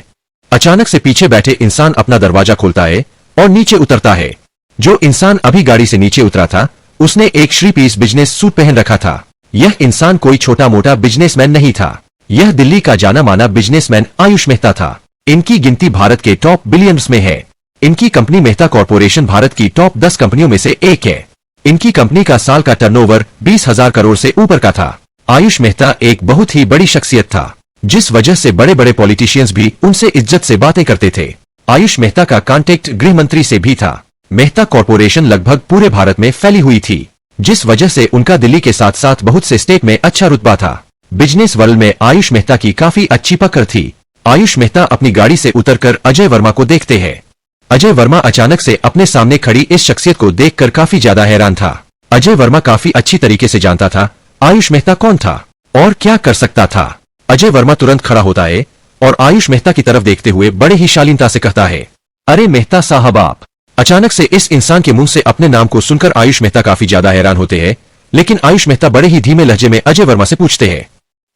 अचानक से पीछे बैठे इंसान अपना दरवाजा खोलता है और नीचे उतरता है। जो इंसान अभी गाड़ी से नीचे उतरा था उसने एक श्री पीस बिजनेस सूट पहन रखा था। यह इंसान कोई छोटा मोटा बिजनेसमैन नहीं था, यह दिल्ली का जाना माना बिजनेसमैन आयुष मेहता था। इनकी गिनती भारत के टॉप बिलियनर्स में है। इनकी कंपनी मेहता कॉरपोरेशन भारत की टॉप 10 कंपनियों में से एक है। इनकी कंपनी का साल का टर्नओवर 20,000 करोड़ से ऊपर का था। आयुष मेहता एक बहुत ही बड़ी शख्सियत था, जिस वजह से बड़े बड़े पॉलिटिशियंस भी उनसे इज्जत से बातें करते थे। आयुष मेहता का कांटेक्ट गृह मंत्री से भी था। मेहता कॉरपोरेशन लगभग पूरे भारत में फैली हुई थी, जिस वजह से उनका दिल्ली के साथ साथ बहुत से स्टेट में अच्छा रुतबा था। बिजनेस वर्ल्ड में आयुष मेहता की काफी अच्छी पकड़ थी। आयुष मेहता अपनी गाड़ी से उतरकर अजय वर्मा को देखते हैं। अजय वर्मा अचानक से अपने सामने खड़ी इस शख्सियत को देखकर काफी ज्यादा हैरान था। अजय वर्मा काफी अच्छी तरीके से जानता था आयुष मेहता कौन था और क्या कर सकता था। अजय वर्मा तुरंत खड़ा होता है और आयुष मेहता की तरफ देखते हुए बड़े ही शालीनता से कहता है, अरे मेहता साहब आप। अचानक से इस इंसान के मुंह से अपने नाम को सुनकर आयुष मेहता काफी ज्यादा हैरान होते हैं, लेकिन आयुष मेहता बड़े ही धीमे लहजे में अजय वर्मा से पूछते हैं,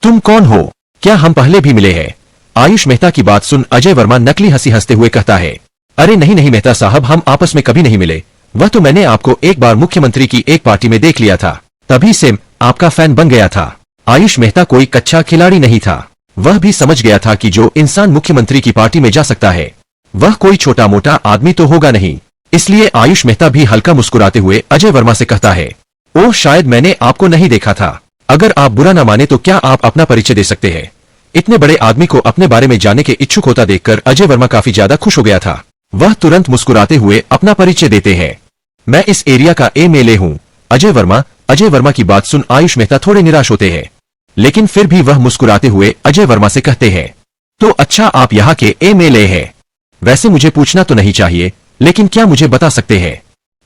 तुम कौन हो? क्या हम पहले भी मिले हैं? आयुष मेहता की बात सुन अजय वर्मा नकली हंसी हंसते हुए कहता है, अरे नहीं नहीं मेहता साहब, हम आपस में कभी नहीं मिले। वह तो मैंने आपको एक बार मुख्यमंत्री की एक पार्टी में देख लिया था, तभी से आपका फैन बन गया था। आयुष मेहता कोई कच्चा खिलाड़ी नहीं था। वह भी समझ गया था कि जो इंसान मुख्यमंत्री की पार्टी में जा सकता है वह कोई छोटा मोटा आदमी तो होगा नहीं। इसलिए आयुष मेहता भी हल्का मुस्कुराते हुए अजय वर्मा से कहता है, ओह शायद मैंने आपको नहीं देखा था। अगर आप बुरा न माने तो क्या आप अपना परिचय दे सकते हैं? इतने बड़े आदमी को अपने बारे में जानने के इच्छुक होता देखकर अजय वर्मा काफी ज्यादा खुश हो गया था। वह तुरंत मुस्कुराते हुए अपना परिचय देते हैं, मैं इस एरिया का एमएलए हूँ, अजय वर्मा। अजय वर्मा की बात सुन आयुष मेहता थोड़े निराश होते हैं, लेकिन फिर भी वह मुस्कुराते हुए अजय वर्मा से कहते हैं, तो अच्छा आप यहाँ के एमएलए हैं। वैसे मुझे पूछना तो नहीं चाहिए, लेकिन क्या मुझे बता सकते हैं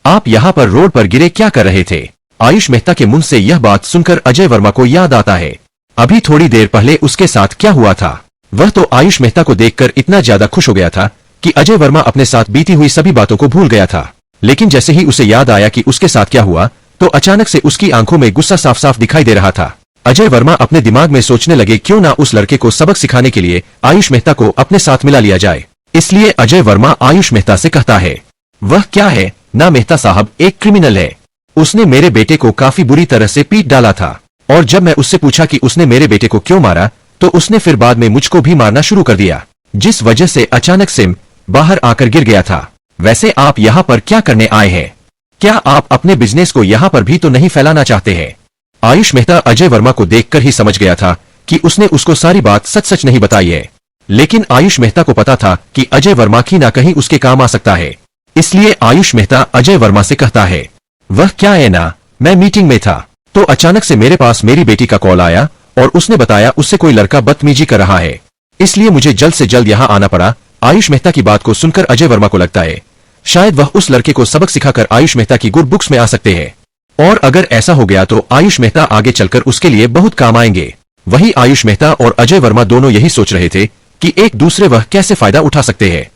आप यहाँ पर रोड पर गिरे क्या कर रहे थे? आयुष मेहता के मुंह से यह बात सुनकर अजय वर्मा को याद आता है अभी थोड़ी देर पहले उसके साथ क्या हुआ था। वह तो आयुष मेहता को देखकर इतना ज्यादा खुश हो गया था कि अजय वर्मा अपने साथ बीती हुई सभी बातों को भूल गया था। लेकिन जैसे ही उसे याद आया कि उसके साथ क्या हुआ तो अचानक से उसकी आंखों में गुस्सा साफ साफ दिखाई दे रहा था। अजय वर्मा अपने दिमाग में सोचने लगे क्यों ना उस लड़के को सबक सिखाने के लिए आयुष मेहता को अपने साथ मिला लिया जाए। इसलिए अजय वर्मा आयुष मेहता से कहता है, वह क्या है ना मेहता साहब, एक क्रिमिनल है। उसने मेरे बेटे को काफी बुरी तरह से पीट डाला था और जब मैं उससे पूछा कि उसने मेरे बेटे को क्यों मारा तो उसने फिर बाद में मुझको भी मारना शुरू कर दिया, जिस वजह से अचानक से बाहर आकर गिर गया था। वैसे आप यहाँ पर क्या करने आए हैं? क्या आप अपने बिजनेस को यहाँ पर भी तो नहीं फैलाना चाहते हैं? आयुष मेहता अजय वर्मा को देखकर ही समझ गया था कि उसने उसको सारी बात सच सच नहीं बताई है, लेकिन आयुष मेहता को पता था कि अजय वर्मा की ना कहीं उसके काम आ सकता है। इसलिए आयुष मेहता अजय वर्मा से कहता है, वह क्या है ना, मैं मीटिंग में था तो अचानक से मेरे पास मेरी बेटी का कॉल आया और उसने बताया उससे कोई लड़का बदतमीजी कर रहा है, इसलिए मुझे जल्द से जल्द यहाँ आना पड़ा। आयुष मेहता की बात को सुनकर अजय वर्मा को लगता है शायद वह उस लड़के को सबक सिखाकर आयुष मेहता की गुड बुक्स में आ सकते हैं, और अगर ऐसा हो गया तो आयुष मेहता आगे चलकर उसके लिए बहुत काम आएंगे। वही आयुष मेहता और अजय वर्मा दोनों यही सोच रहे थे कि एक दूसरे वह कैसे फायदा उठा सकते हैं।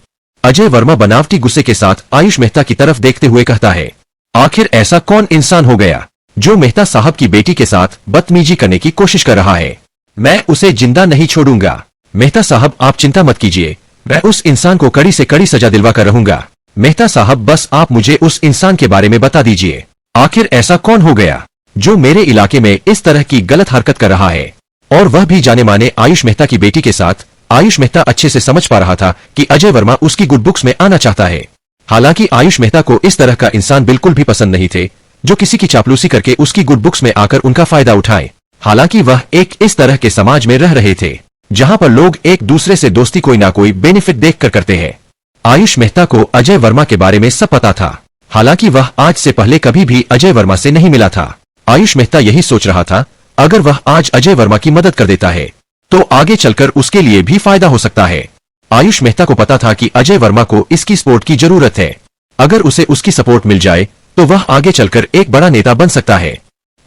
अजय वर्मा बनावटी गुस्से के साथ आयुष मेहता की तरफ देखते हुए कहता है, आखिर ऐसा कौन इंसान हो गया जो मेहता साहब की बेटी के साथ बदतमीजी करने की कोशिश कर रहा है? मैं उसे जिंदा नहीं छोड़ूंगा। मेहता साहब आप चिंता मत कीजिए, मैं उस इंसान को कड़ी से कड़ी सजा दिलवा कर रहूंगा। मेहता साहब बस आप मुझे उस इंसान के बारे में बता दीजिए, आखिर ऐसा कौन हो गया जो मेरे इलाके में इस तरह की गलत हरकत कर रहा है? और वह भी जाने माने आयुष मेहता की बेटी के साथ। आयुष मेहता अच्छे से समझ पा रहा था कि अजय वर्मा उसकी गुड बुक्स में आना चाहता है। हालांकि आयुष मेहता को इस तरह का इंसान बिल्कुल भी पसंद नहीं थे जो किसी की चापलूसी करके उसकी गुड बुक्स में आकर उनका फायदा उठाए। हालांकि वह एक इस तरह के समाज में रह रहे थे जहां पर लोग एक दूसरे से दोस्ती कोई ना कोई बेनिफिट देखकर करते हैं। आयुष मेहता को अजय वर्मा के बारे में सब पता था, हालांकि वह आज से पहले कभी भी अजय वर्मा से नहीं मिला था। आयुष मेहता यही सोच रहा था अगर वह आज अजय वर्मा की मदद कर देता है तो आगे चलकर उसके लिए भी फायदा हो सकता है। आयुष मेहता को पता था कि अजय वर्मा को इसकी सपोर्ट की जरूरत है। अगर उसे उसकी सपोर्ट मिल जाए तो वह आगे चलकर एक बड़ा नेता बन सकता है,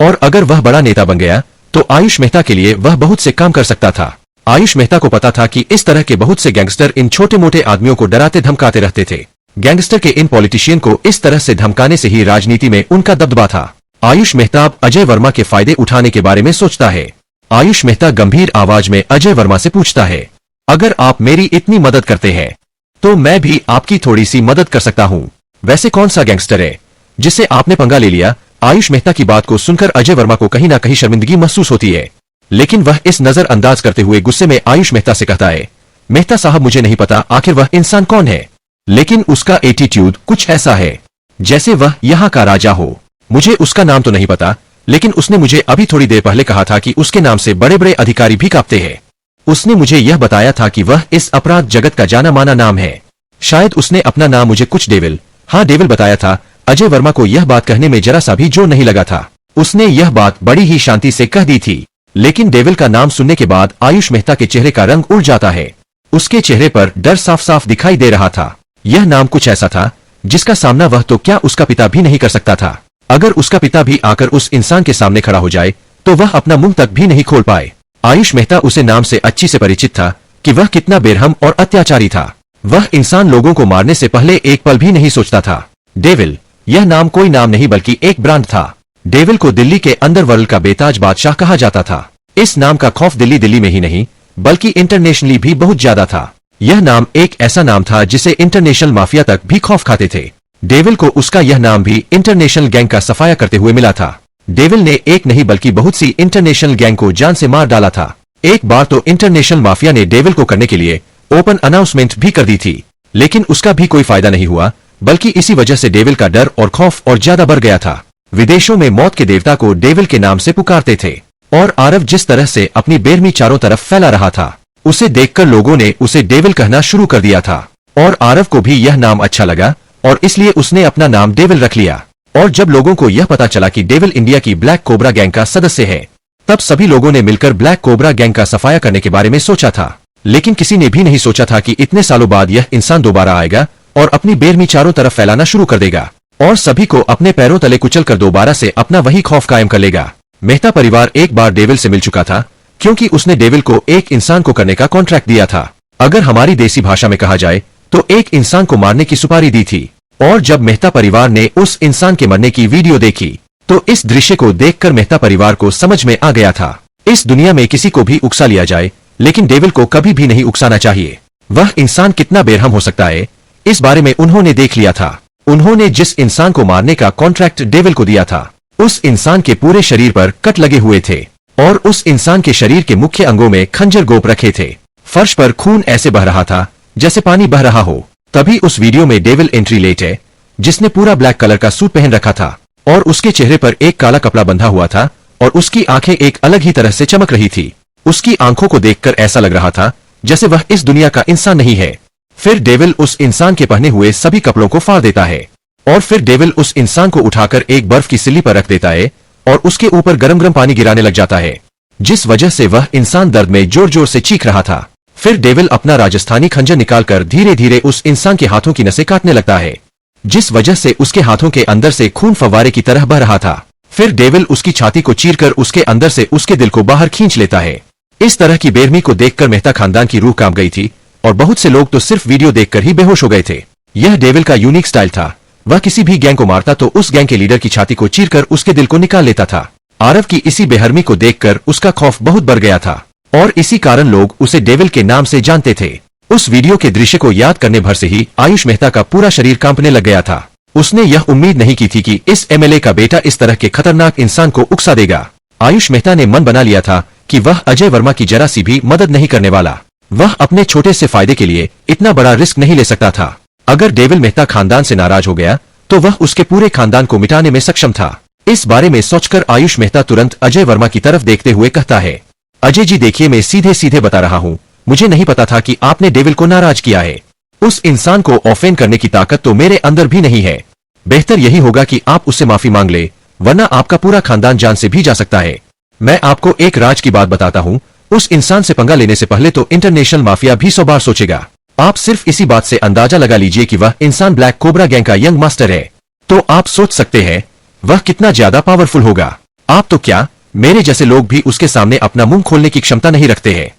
और अगर वह बड़ा नेता बन गया तो आयुष मेहता के लिए वह बहुत से काम कर सकता था। आयुष मेहता को पता था कि इस तरह के बहुत से गैंगस्टर इन छोटे मोटे आदमियों को डराते धमकाते रहते थे। गैंगस्टर के इन पॉलिटिशियन को इस तरह से धमकाने से ही राजनीति में उनका दबदबा था। आयुष मेहता अब अजय वर्मा के फायदे उठाने के बारे में सोचता है। आयुष मेहता गंभीर आवाज में अजय वर्मा से पूछता है, अगर आप मेरी इतनी मदद करते हैं तो मैं भी आपकी थोड़ी सी मदद कर सकता हूँ। वैसे कौन सा गैंगस्टर है जिससे आपने पंगा ले लिया? आयुष मेहता की बात को सुनकर अजय वर्मा को कहीं ना कहीं शर्मिंदगी महसूस होती है, लेकिन वह इस नजरअंदाज करते हुए गुस्से में आयुष मेहता से कहता है, मेहता साहब मुझे नहीं पता आखिर वह इंसान कौन है, लेकिन उसका एटीट्यूड कुछ ऐसा है जैसे वह यहाँ का राजा हो। मुझे उसका नाम तो नहीं पता, लेकिन उसने मुझे अभी थोड़ी देर पहले कहा था कि उसके नाम से बड़े बड़े अधिकारी भी कांपते हैं। उसने मुझे यह बताया था कि वह इस अपराध जगत का जाना माना नाम है। शायद उसने अपना नाम मुझे कुछ डेविल, हाँ डेविल बताया था। अजय वर्मा को यह बात कहने में जरा सा भी जोर नहीं लगा था। उसने यह बात बड़ी ही शांति से कह दी थी, लेकिन डेविल का नाम सुनने के बाद आयुष मेहता के चेहरे का रंग उड़ जाता है। उसके चेहरे पर डर साफ साफ दिखाई दे रहा था। यह नाम कुछ ऐसा था जिसका सामना वह तो क्या उसका पिता भी नहीं कर सकता था। अगर उसका पिता भी आकर उस इंसान के सामने खड़ा हो जाए तो वह अपना मुंह तक भी नहीं खोल पाए। आयुष मेहता उसे नाम से अच्छी से परिचित था कि वह कितना बेरहम और अत्याचारी था। वह इंसान लोगों को मारने से पहले एक पल भी नहीं सोचता था। डेविल, यह नाम कोई नाम नहीं बल्कि एक ब्रांड था। डेविल को दिल्ली के अंडरवर्ल्ड का बेताज बादशाह कहा जाता था। इस नाम का खौफ दिल्ली में ही नहीं बल्कि इंटरनेशनली भी बहुत ज्यादा था। यह नाम एक ऐसा नाम था जिसे इंटरनेशनल माफिया तक भी खौफ खाते थे। डेविल को उसका यह नाम भी इंटरनेशनल गैंग का सफाया करते हुए मिला था। डेविल ने एक नहीं बल्कि बहुत सी इंटरनेशनल गैंग को जान से मार डाला था। एक बार तो इंटरनेशनल माफिया ने डेविल को करने के लिए ओपन अनाउंसमेंट भी कर दी थी, लेकिन उसका भी कोई फायदा नहीं हुआ, बल्कि इसी वजह से डेविल का डर और खौफ और ज्यादा बढ़ गया था। विदेशों में मौत के देवता को डेविल के नाम से पुकारते थे और आरव जिस तरह से अपनी बेरहमी चारों तरफ फैला रहा था, उसे देखकर लोगों ने उसे डेविल कहना शुरू कर दिया था। और आरव को भी यह नाम अच्छा लगा और इसलिए उसने अपना नाम डेविल रख लिया। और जब लोगों को यह पता चला कि डेविल इंडिया की ब्लैक कोबरा गैंग का सदस्य है, तब सभी लोगों ने मिलकर ब्लैक कोबरा गैंग का सफाया करने के बारे में सोचा था। लेकिन किसी ने भी नहीं सोचा था कि इतने सालों बाद यह इंसान दोबारा आएगा और अपनी बेरहमी चारों तरफ फैलाना शुरू कर देगा और सभी को अपने पैरों तले कुचलकर दोबारा से अपना वही खौफ कायम कर लेगा। मेहता परिवार एक बार डेविल से मिल चुका था, क्योंकि उसने डेविल को एक इंसान को करने का कॉन्ट्रैक्ट दिया था। अगर हमारी देसी भाषा में कहा जाए तो एक इंसान को मारने की सुपारी दी थी। और जब मेहता परिवार ने उस इंसान के मरने की वीडियो देखी तो इस दृश्य को देखकर मेहता परिवार को समझ में आ गया था, इस दुनिया में किसी को भी उकसा लिया जाए लेकिन डेविल को कभी भी नहीं उकसाना चाहिए। वह इंसान कितना बेरहम हो सकता है, इस बारे में उन्होंने देख लिया था। उन्होंने जिस इंसान को मारने का कॉन्ट्रैक्ट डेविल को दिया था, उस इंसान के पूरे शरीर पर कट लगे हुए थे और उस इंसान के शरीर के मुख्य अंगों में खंजर गोप रखे थे। फर्श पर खून ऐसे बह रहा था जैसे पानी बह रहा हो। तभी उस वीडियो में डेविल एंट्री लेट है, जिसने पूरा ब्लैक कलर का सूट पहन रखा था और उसके चेहरे पर एक काला कपड़ा बंधा हुआ था और उसकी आंखें एक अलग ही तरह से चमक रही थी। उसकी आंखों को देखकर ऐसा लग रहा था जैसे वह इस दुनिया का इंसान नहीं है। फिर डेविल उस इंसान के पहने हुए सभी कपड़ों को फाड़ देता है और फिर डेविल उस इंसान को उठाकर एक बर्फ की सिल्ली पर रख देता है और उसके ऊपर गरम पानी गिराने लग जाता है, जिस वजह से वह इंसान दर्द में जोर जोर से चीख रहा था। फिर डेविल अपना राजस्थानी खंजर निकालकर धीरे धीरे उस इंसान के हाथों की नसें काटने लगता है, जिस वजह से उसके हाथों के अंदर से खून फव्वारे की तरह बह रहा था। फिर डेविल उसकी छाती को चीरकर उसके अंदर से उसके दिल को बाहर खींच लेता है। इस तरह की बेरहमी को देखकर मेहता खानदान की रूह कांप गई थी और बहुत से लोग तो सिर्फ वीडियो देखकर ही बेहोश हो गए थे। यह डेविल का यूनिक स्टाइल था। वह किसी भी गैंग को मारता तो उस गैंग के लीडर की छाती को चीरकर उसके दिल को निकाल लेता था। आरव की इसी बेहरमी को देखकर उसका खौफ बहुत बढ़ गया था और इसी कारण लोग उसे डेविल के नाम से जानते थे। उस वीडियो के दृश्य को याद करने भर से ही आयुष मेहता का पूरा शरीर कांपने लग गया था। उसने यह उम्मीद नहीं की थी कि इस एमएलए का बेटा इस तरह के खतरनाक इंसान को उकसा देगा। आयुष मेहता ने मन बना लिया था कि वह अजय वर्मा की जरा सी भी मदद नहीं करने वाला। वह अपने छोटे से फायदे के लिए इतना बड़ा रिस्क नहीं ले सकता था। अगर डेविल मेहता खानदान से नाराज हो गया तो वह उसके पूरे खानदान को मिटाने में सक्षम था। इस बारे में सोचकर आयुष मेहता तुरंत अजय वर्मा की तरफ देखते हुए कहता है, अजय जी देखिए, मैं सीधे सीधे बता रहा हूँ, मुझे नहीं पता था कि आपने डेविल को नाराज किया है। उस इंसान को ऑफेंड करने की ताकत तो मेरे अंदर भी नहीं है। बेहतर यही होगा कि आप उससे माफी मांग ले, वरना आपका पूरा खानदान जान से भी जा सकता है। मैं आपको एक राज की बात बताता हूँ, उस इंसान से पंगा लेने से पहले तो इंटरनेशनल माफिया भी 100 बार सोचेगा। आप सिर्फ इसी बात से अंदाजा लगा लीजिए कि वह इंसान ब्लैक कोबरा गैंग का यंग मास्टर है, तो आप सोच सकते हैं वह कितना ज्यादा पावरफुल होगा। आप तो क्या, मेरे जैसे लोग भी उसके सामने अपना मुंह खोलने की क्षमता नहीं रखते हैं।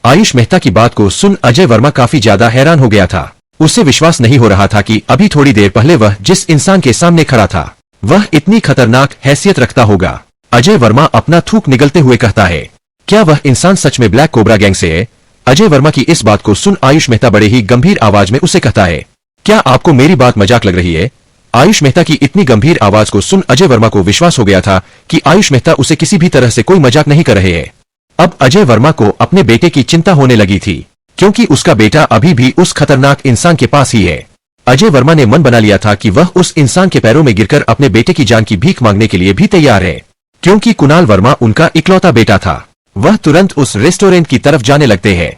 आयुष मेहता की बात को सुन अजय वर्मा काफी ज्यादा हैरान हो गया था। उसे विश्वास नहीं हो रहा था कि अभी थोड़ी देर पहले वह जिस इंसान के सामने खड़ा था वह इतनी खतरनाक हैसियत रखता होगा। अजय वर्मा अपना थूक निगलते हुए कहता है, क्या वह इंसान सच में ब्लैक कोबरा गैंग से है? अजय वर्मा की इस बात को सुन आयुष मेहता बड़े ही गंभीर आवाज में उसे कहता है, क्या आपको मेरी बात मजाक लग रही है? आयुष मेहता की इतनी गंभीर आवाज को सुन अजय वर्मा को विश्वास हो गया था कि आयुष मेहता उसे किसी भी तरह से कोई मजाक नहीं कर रहे हैं। अब अजय वर्मा को अपने बेटे की चिंता होने लगी थी, क्योंकि उसका बेटा अभी भी उस खतरनाक इंसान के पास ही है। अजय वर्मा ने मन बना लिया था कि वह उस इंसान के पैरों में गिरकर अपने बेटे की जान की भीख मांगने के लिए भी तैयार है, क्योंकि कुणाल वर्मा उनका इकलौता बेटा था। वह तुरंत उस रेस्टोरेंट की तरफ जाने लगते हैं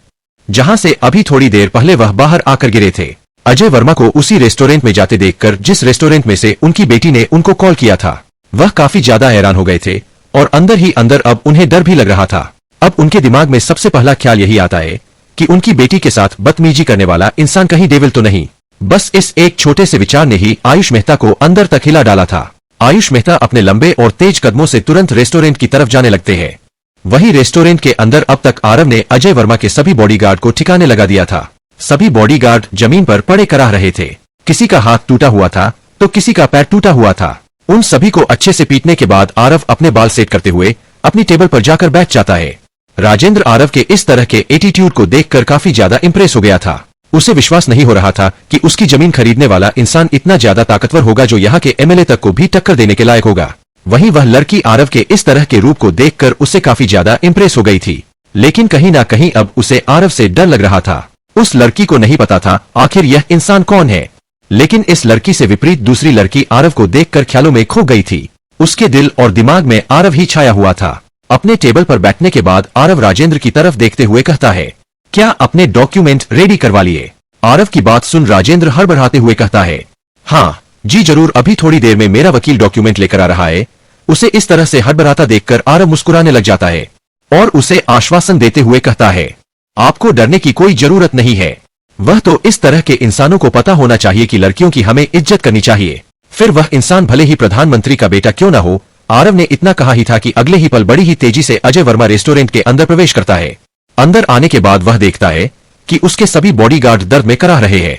जहां से अभी थोड़ी देर पहले वह बाहर आकर गिरे थे। अजय वर्मा को उसी रेस्टोरेंट में जाते देखकर जिस रेस्टोरेंट में से उनकी बेटी ने उनको कॉल किया था, वह काफी ज्यादा हैरान हो गए थे और अंदर ही अंदर अब उन्हें डर भी लग रहा था। अब उनके दिमाग में सबसे पहला ख्याल यही आता है कि उनकी बेटी के साथ बदतमीजी करने वाला इंसान कहीं डेविल तो नहीं। बस इस एक छोटे से विचार ने ही आयुष मेहता को अंदर तक हिला डाला था। आयुष मेहता अपने लंबे और तेज कदमों से तुरंत रेस्टोरेंट की तरफ जाने लगते हैं। वही रेस्टोरेंट के अंदर अब तक आरव ने अजय वर्मा के सभी बॉडीगार्ड को ठिकाने लगा दिया था। सभी बॉडीगार्ड जमीन पर पड़े कराह रहे थे। किसी का हाथ टूटा हुआ था तो किसी का पैर टूटा हुआ था। उन सभी को अच्छे से पीटने के बाद आरव अपने बाल सेट करते हुए अपनी टेबल पर जाकर बैठ जाता है। राजेंद्र आरव के इस तरह के एटीट्यूड को देखकर काफी ज्यादा इंप्रेस हो गया था। उसे विश्वास नहीं हो रहा था कि उसकी जमीन खरीदने वाला इंसान इतना ज्यादा ताकतवर होगा जो यहाँ के एमएलए तक को भी टक्कर देने के लायक होगा। वहीं वह लड़की आरव के इस तरह के रूप को देखकर उससे काफी ज्यादा इंप्रेस हो गई थी। लेकिन कहीं ना कहीं अब उसे आरव से डर लग रहा था। उस लड़की को नहीं पता था आखिर यह इंसान कौन है। लेकिन इस लड़की से विपरीत दूसरी लड़की आरव को देखकर ख्यालों में खो गई थी। उसके दिल और दिमाग में आरव ही छाया हुआ था। अपने टेबल पर बैठने के बाद आरव राजेंद्र की तरफ देखते हुए कहता है, क्या अपने डॉक्यूमेंट रेडी करवा लिए? आरव की बात सुन राजेंद्र हड़बड़ाते हुए कहता है, हाँ जी जरूर, अभी थोड़ी देर में मेरा वकील डॉक्यूमेंट लेकर आ रहा है। उसे इस तरह से हड़बड़ाता देखकर आरव मुस्कुराने लग जाता है और उसे आश्वासन देते हुए कहता है, आपको डरने की कोई जरूरत नहीं है। वह तो इस तरह के इंसानों को पता होना चाहिए कि लड़कियों की हमें इज्जत करनी चाहिए, फिर वह इंसान भले ही प्रधानमंत्री का बेटा क्यों ना हो। आरव ने इतना कहा ही था कि अगले ही पल बड़ी ही तेजी से अजय वर्मा रेस्टोरेंट के अंदर प्रवेश करता है। अंदर आने के बाद वह देखता है कि उसके सभी बॉडीगार्ड दर्द में कराह रहे हैं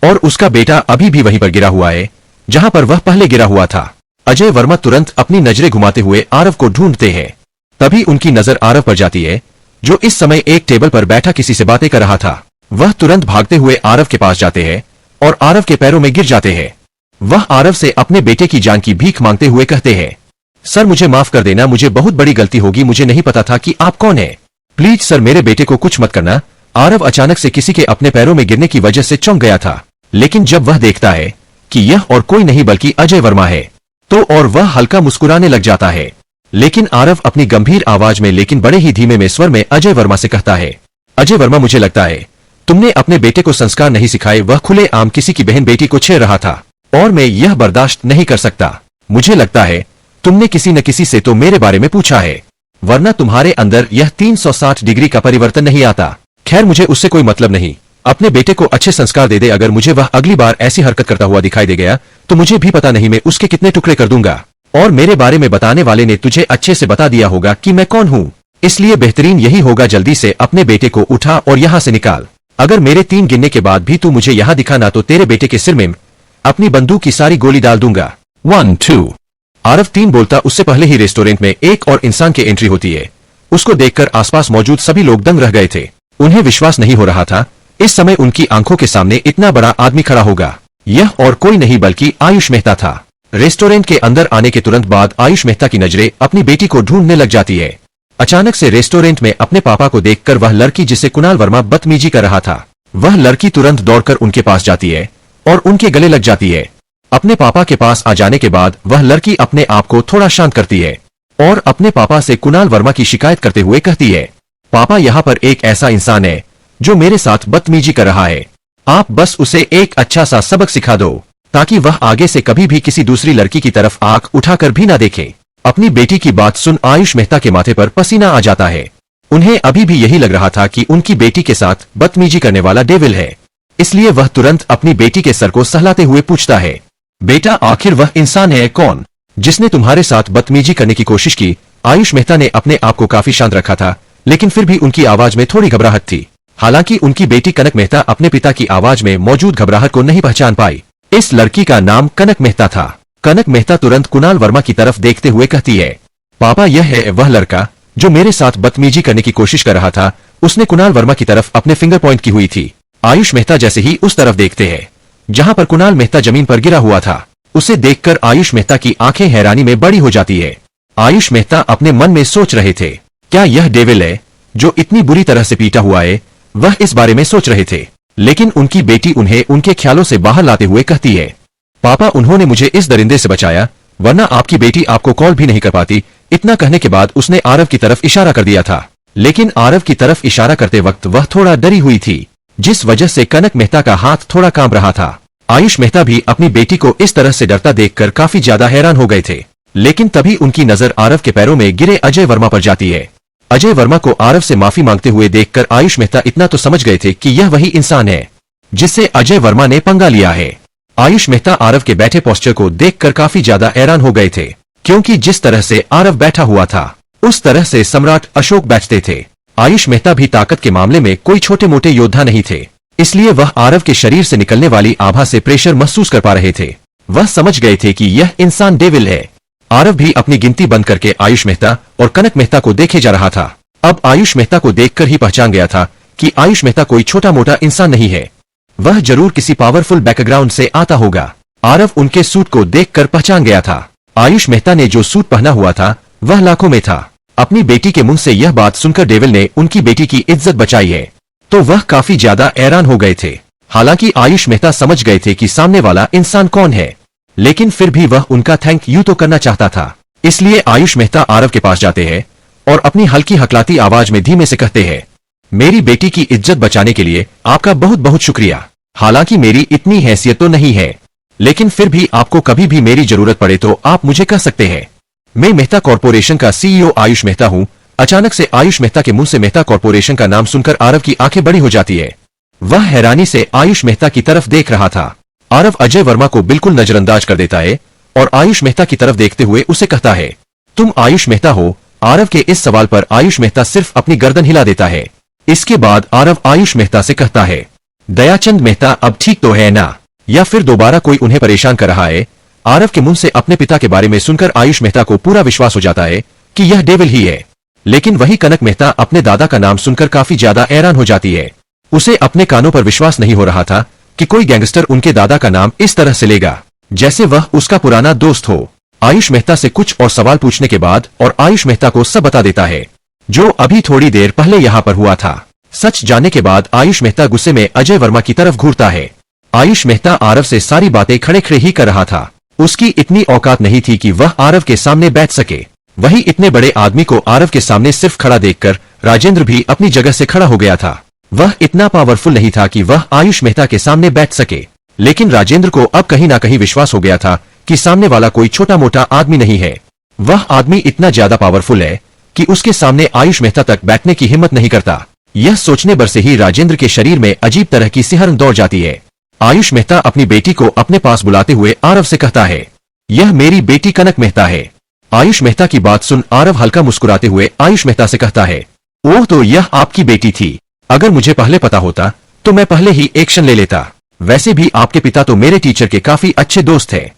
और उसका बेटा अभी भी वहीं पर गिरा हुआ है जहां पर वह पहले गिरा हुआ था। अजय वर्मा तुरंत अपनी नजरें घुमाते हुए आरव को ढूंढते हैं। तभी उनकी नजर आरव पर जाती है जो इस समय एक टेबल पर बैठा किसी से बातें कर रहा था। वह तुरंत भागते हुए आरव के पास जाते हैं और आरव के पैरों में गिर जाते हैं। वह आरव से अपने बेटे की जान की भीख मांगते हुए कहते हैं, सर मुझे माफ कर देना, मुझे बहुत बड़ी गलती होगी, मुझे नहीं पता था कि आप कौन है। प्लीज सर मेरे बेटे को कुछ मत करना। आरव अचानक से किसी के अपने पैरों में गिरने की वजह से चौंक गया था। लेकिन जब वह देखता है कि यह और कोई नहीं बल्कि अजय वर्मा है तो और वह हल्का मुस्कुराने लग जाता है। लेकिन आरव अपनी गंभीर आवाज में लेकिन बड़े ही धीमे में स्वर में अजय वर्मा से कहता है, अजय वर्मा मुझे लगता है तुमने अपने बेटे को संस्कार नहीं सिखाए। वह खुले आम किसी की बहन बेटी को छेड़ रहा था और मैं यह बर्दाश्त नहीं कर सकता। मुझे लगता है तुमने किसी न किसी से तो मेरे बारे में पूछा है, वरना तुम्हारे अंदर यह 360 डिग्री का परिवर्तन नहीं आता। खैर मुझे उससे कोई मतलब नहीं, अपने बेटे को अच्छे संस्कार दे दे। अगर मुझे वह अगली बार ऐसी हरकत करता हुआ दिखाई दे गया तो मुझे भी पता नहीं मैं उसके कितने टुकड़े कर दूंगा। और मेरे बारे में बताने वाले ने तुझे अच्छे से बता दिया होगा कि मैं कौन हूँ, इसलिए बेहतरीन यही होगा जल्दी से अपने बेटे को उठा और यहाँ से निकाल। अगर मेरे 3 गिनने के बाद भी तू मुझे यहाँ दिखा ना तो तेरे बेटे के सिर में अपनी बंदूक की सारी गोली डाल दूंगा। 1 2। आरव 3 बोलता उससे पहले ही रेस्टोरेंट में एक और इंसान की एंट्री होती है। उसको देखकर आसपास मौजूद सभी लोग दंग रह गए थे। उन्हें विश्वास नहीं हो रहा था इस समय उनकी आंखों के सामने इतना बड़ा आदमी खड़ा होगा। यह और कोई नहीं बल्कि आयुष मेहता था। रेस्टोरेंट के अंदर आने के तुरंत बाद आयुष मेहता की नजरें अपनी बेटी को ढूंढने लग जाती है। अचानक से रेस्टोरेंट में अपने पापा को देखकर वह लड़की जिससे कुणाल वर्मा बदतमीजी कर रहा था, वह लड़की तुरंत दौड़कर उनके पास जाती है और उनके गले लग जाती है। अपने पापा के पास आ जाने के बाद वह लड़की अपने आप को थोड़ा शांत करती है और अपने पापा से कुणाल वर्मा की शिकायत करते हुए कहती है, पापा यहाँ पर एक ऐसा इंसान है जो मेरे साथ बदतमीजी कर रहा है। आप बस उसे एक अच्छा सा सबक सिखा दो ताकि वह आगे से कभी भी किसी दूसरी लड़की की तरफ आंख उठाकर भी ना देखे। अपनी बेटी की बात सुन आयुष मेहता के माथे पर पसीना आ जाता है। उन्हें अभी भी यही लग रहा था कि उनकी बेटी के साथ बदतमीजी करने वाला डेविल है, इसलिए वह तुरंत अपनी बेटी के सर को सहलाते हुए पूछता है, बेटा आखिर वह इंसान है कौन जिसने तुम्हारे साथ बदतमीजी करने की कोशिश की? आयुष मेहता ने अपने आप को काफी शांत रखा था लेकिन फिर भी उनकी आवाज में थोड़ी घबराहट थी। हालांकि उनकी बेटी कनक मेहता अपने पिता की आवाज में मौजूद घबराहट को नहीं पहचान पाई। इस लड़की का नाम कनक मेहता था। कनक मेहता तुरंत कुणाल वर्मा की तरफ देखते हुए कहती है, पापा यह है वह लड़का जो मेरे साथ बदतमीजी करने की कोशिश कर रहा था। उसने कुणाल वर्मा की तरफ अपने फिंगर पॉइंट की हुई थी। आयुष मेहता जैसे ही उस तरफ देखते हैं जहां पर कुणाल मेहता जमीन पर गिरा हुआ था, उसे देखकर आयुष मेहता की आंखें हैरानी में बड़ी हो जाती है। आयुष मेहता अपने मन में सोच रहे थे, क्या यह डेविल है जो इतनी बुरी तरह से पीटा हुआ है? वह इस बारे में सोच रहे थे लेकिन उनकी बेटी उन्हें उनके ख्यालों से बाहर लाते हुए कहती है, पापा उन्होंने मुझे इस दरिंदे से बचाया, वरना आपकी बेटी आपको कॉल भी नहीं कर पाती। इतना कहने के बाद उसने आरव की तरफ इशारा कर दिया था, लेकिन आरव की तरफ इशारा करते वक्त वह थोड़ा डरी हुई थी, जिस वजह से कनक मेहता का हाथ थोड़ा कांप रहा था। आयुष मेहता भी अपनी बेटी को इस तरह से डरता देखकर काफी ज्यादा हैरान हो गए थे। लेकिन तभी उनकी नजर आरव के पैरों में गिरे अजय वर्मा पर जाती है। अजय वर्मा को आरव से माफी मांगते हुए देखकर आयुष मेहता इतना तो समझ गए थे कि यह वही इंसान है जिससे अजय वर्मा ने पंगा लिया है। आयुष मेहता आरव के बैठे पोस्चर को देखकर काफी ज्यादा हैरान हो गए थे, क्योंकि जिस तरह से आरव बैठा हुआ था उस तरह से सम्राट अशोक बैठते थे। आयुष मेहता भी ताकत के मामले में कोई छोटे मोटे योद्धा नहीं थे, इसलिए वह आरव के शरीर से निकलने वाली आभा से प्रेशर महसूस कर पा रहे थे। वह समझ गए थे कि यह इंसान डेविल है। आरव भी अपनी गिनती बंद करके आयुष मेहता और कनक मेहता को देखे जा रहा था। अब आयुष मेहता को देखकर ही पहचान गया था कि आयुष मेहता कोई छोटा मोटा इंसान नहीं है, वह जरूर किसी पावरफुल बैकग्राउंड से आता होगा। आरव उनके सूट को देखकर पहचान गया था। आयुष मेहता ने जो सूट पहना हुआ था वह लाखों में था। अपनी बेटी के मुंह से यह बात सुनकर डेविल ने उनकी बेटी की इज्जत बचाई है, तो वह काफी ज्यादा हैरान हो गए थे। हालांकि आयुष मेहता समझ गए थे कि सामने वाला इंसान कौन है, लेकिन फिर भी वह उनका थैंक यू तो करना चाहता था। इसलिए आयुष मेहता आरव के पास जाते हैं और अपनी हल्की हकलाती आवाज में धीमे से कहते हैं, मेरी बेटी की इज्जत बचाने के लिए आपका बहुत बहुत शुक्रिया। हालांकि मेरी इतनी हैसियत तो नहीं है, लेकिन फिर भी आपको कभी भी मेरी जरूरत पड़े तो आप मुझे कह सकते हैं। मैं मेहता कॉर्पोरेशन का सीईओ आयुष मेहता हूं। अचानक से आयुष मेहता के मुंह से मेहता कॉर्पोरेशन का नाम सुनकर आरव की आंखें बड़ी हो जाती है। वह हैरानी से आयुष मेहता की तरफ देख रहा था। आरव अजय वर्मा को बिल्कुल नजरअंदाज कर देता है और आयुष मेहता की तरफ देखते हुए उसे कहता है, तुम आयुष मेहता हो? आरव के इस सवाल पर आयुष मेहता सिर्फ अपनी गर्दन हिला देता है। इसके बाद आरव आयुष मेहता से कहता है, दयाचंद मेहता अब ठीक तो है ना, या फिर दोबारा कोई उन्हें परेशान कर रहा है? आरव के मुंह से अपने पिता के बारे में सुनकर आयुष मेहता को पूरा विश्वास हो जाता है कि यह डेविल ही है। लेकिन वही कनक मेहता अपने दादा का नाम सुनकर काफी ज्यादा हैरान हो जाती है। उसे अपने कानों पर विश्वास नहीं हो रहा था कि कोई गैंगस्टर उनके दादा का नाम इस तरह से लेगा, जैसे वह उसका पुराना दोस्त हो। आयुष मेहता से कुछ और सवाल पूछने के बाद और आयुष मेहता को सब बता देता है जो अभी थोड़ी देर पहले यहाँ पर हुआ था। सच जानने के बाद आयुष मेहता गुस्से में अजय वर्मा की तरफ घूरता है। आयुष मेहता आरव से सारी बातें खड़े खड़े ही कर रहा था। उसकी इतनी औकात नहीं थी कि वह आरव के सामने बैठ सके। वही इतने बड़े आदमी को आरव के सामने सिर्फ खड़ा देखकर राजेंद्र भी अपनी जगह से खड़ा हो गया था। वह इतना पावरफुल नहीं था कि वह आयुष मेहता के सामने बैठ सके, लेकिन राजेंद्र को अब कहीं ना कहीं विश्वास हो गया था कि सामने वाला कोई छोटा मोटा आदमी नहीं है। वह आदमी इतना ज्यादा पावरफुल है कि उसके सामने आयुष मेहता तक बैठने की हिम्मत नहीं करता। यह सोचने भर से ही राजेंद्र के शरीर में अजीब तरह की सिहरन दौड़ जाती है। आयुष मेहता अपनी बेटी को अपने पास बुलाते हुए आरव से कहता है, यह मेरी बेटी कनक मेहता है। आयुष मेहता की बात सुन आरव हल्का मुस्कुराते हुए आयुष मेहता से कहता है, ओह, तो यह आपकी बेटी थी। अगर मुझे पहले पता होता तो मैं पहले ही एक्शन ले लेता। वैसे भी आपके पिता तो मेरे टीचर के काफी अच्छे दोस्त हैं,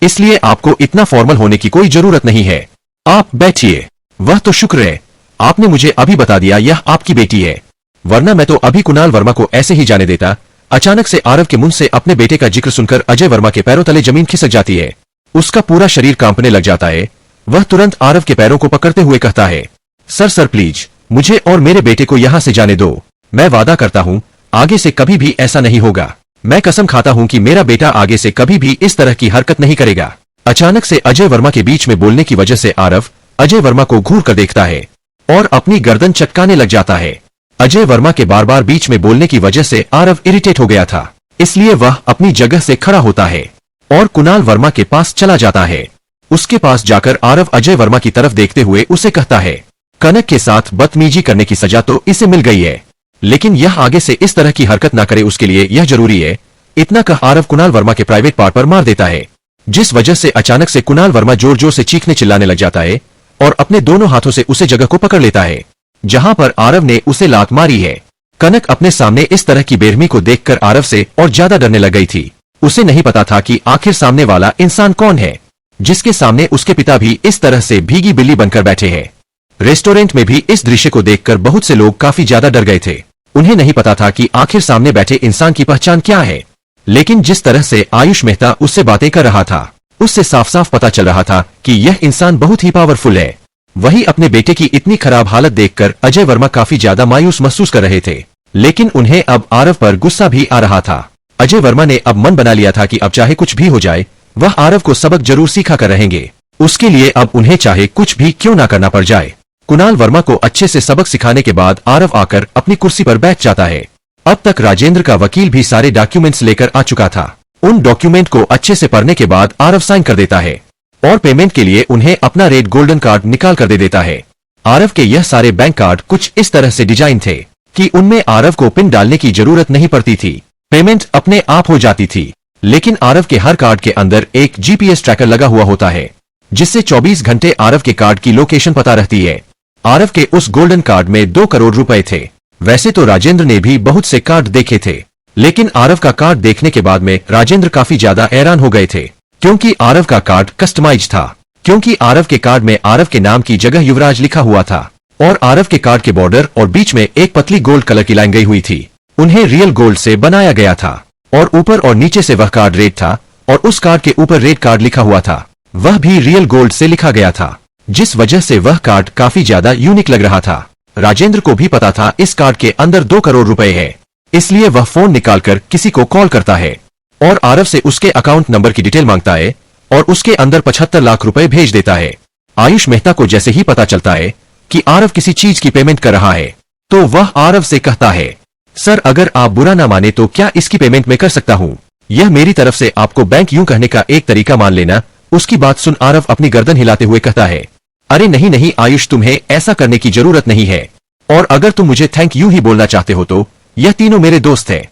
इसलिए आपको इतना फॉर्मल होने की कोई जरूरत नहीं है। आप बैठिए। वह तो शुक्र है आपने मुझे अभी बता दिया यह आपकी बेटी है, वरना मैं तो अभी कुणाल वर्मा को ऐसे ही जाने देता। अचानक से आरव के मुंह से अपने बेटे का जिक्र सुनकर अजय वर्मा के पैरों तले जमीन खिसक जाती है। उसका पूरा शरीर कांपने लग जाता है। वह तुरंत आरव के पैरों को पकड़ते हुए कहता है, सर प्लीज मुझे और मेरे बेटे को यहाँ से जाने दो। मैं वादा करता हूँ आगे से कभी भी ऐसा नहीं होगा। मैं कसम खाता हूँ कि मेरा बेटा आगे से कभी भी इस तरह की हरकत नहीं करेगा। अचानक से अजय वर्मा के बीच में बोलने की वजह से आरव अजय वर्मा को घूर कर देखता है और अपनी गर्दन चटकाने लग जाता है। अजय वर्मा के बार बार बीच में बोलने की वजह से आरव इरिटेट हो गया था, इसलिए वह अपनी जगह से खड़ा होता है और कुणाल वर्मा के पास चला जाता है। उसके पास जाकर आरव अजय वर्मा की तरफ देखते हुए उसे कहता है, कनक के साथ बदतमीजी करने की सजा तो इसे मिल गई है, लेकिन यह आगे से इस तरह की हरकत ना करे उसके लिए यह जरूरी है। इतना कह आरव कुणाल वर्मा के प्राइवेट पार्ट पर मार देता है, जिस वजह से अचानक से कुणाल वर्मा जोर जोर से चीखने चिल्लाने लग जाता है और अपने दोनों हाथों से उसे जगह को पकड़ लेता है जहां पर आरव ने उसे लात मारी है। कनक अपने सामने इस तरह की बेरहमी को देखकर आरव से और ज्यादा डरने लग गई थी। उसे नहीं पता था कि आखिर सामने वाला इंसान कौन है जिसके सामने उसके पिता भी इस तरह से भीगी बिल्ली बनकर बैठे हैं। रेस्टोरेंट में भी इस दृश्य को देखकर बहुत से लोग काफी ज्यादा डर गए थे। उन्हें नहीं पता था कि आखिर सामने बैठे इंसान की पहचान क्या है, लेकिन जिस तरह से आयुष मेहता उससे बातें कर रहा था उससे साफ साफ पता चल रहा था कि यह इंसान बहुत ही पावरफुल है। वही अपने बेटे की इतनी खराब हालत देखकर अजय वर्मा काफी ज्यादा मायूस महसूस कर रहे थे, लेकिन उन्हें अब आरव पर गुस्सा भी आ रहा था। अजय वर्मा ने अब मन बना लिया था कि अब चाहे कुछ भी हो जाए वह आरव को सबक जरूर सिखा कर रहेंगे। उसके लिए अब उन्हें चाहे कुछ भी क्यों ना करना पड़ जाए। कुणाल वर्मा को अच्छे से सबक सिखाने के बाद आरव आकर अपनी कुर्सी पर बैठ जाता है। अब तक राजेंद्र का वकील भी सारे डॉक्यूमेंट्स लेकर आ चुका था। उन डॉक्यूमेंट को अच्छे से पढ़ने के बाद आरव साइन कर देता है और पेमेंट के लिए उन्हें अपना रेड गोल्डन कार्ड निकाल कर दे देता है। आरव के यह सारे बैंक कार्ड कुछ इस तरह से डिजाइन थे कि उनमें आरव को पिन डालने की जरूरत नहीं पड़ती थी, पेमेंट अपने आप हो जाती थी। लेकिन आरव के हर कार्ड के अंदर एक जीपीएस ट्रैकर लगा हुआ होता है, जिससे 24 घंटे आरव के कार्ड की लोकेशन पता रहती है। आरव के उस गोल्डन कार्ड में 2 करोड़ रुपए थे। वैसे तो राजेंद्र ने भी बहुत से कार्ड देखे थे, लेकिन आरव का कार्ड देखने के बाद में राजेंद्र काफी ज्यादा हैरान हो गए थे, क्योंकि आरव का कार्ड कस्टमाइज था। क्योंकि आरव के कार्ड में आरव के नाम की जगह युवराज लिखा हुआ था और आरव के कार्ड के बॉर्डर और बीच में एक पतली गोल्ड कलर की लाइन गई हुई थी। उन्हें रियल गोल्ड से बनाया गया था और ऊपर और नीचे से वह कार्ड रेड था और उस कार्ड के ऊपर रेड कार्ड लिखा हुआ था, वह भी रियल गोल्ड से लिखा गया था, जिस वजह से वह कार्ड काफी ज्यादा यूनिक लग रहा था। राजेंद्र को भी पता था इस कार्ड के अंदर 2 करोड़ रुपए है, इसलिए वह फोन निकालकर किसी को कॉल करता है और आरव से उसके अकाउंट नंबर की डिटेल मांगता है और उसके अंदर 75 लाख रुपए भेज देता है। आयुष मेहता को जैसे ही पता चलता है कि आरव किसी चीज की पेमेंट कर रहा है, तो वह आरव से कहता है, सर अगर आप बुरा ना माने तो क्या इसकी पेमेंट मैं कर सकता हूँ? यह मेरी तरफ से आपको बैंक यूं कहने का एक तरीका मान लेना। उसकी बात सुन आरव अपनी गर्दन हिलाते हुए कहता है, अरे नहीं नहीं आयुष, तुम्हें ऐसा करने की जरूरत नहीं है, और अगर तुम मुझे थैंक यू ही बोलना चाहते हो तो यह तीनों मेरे दोस्त हैं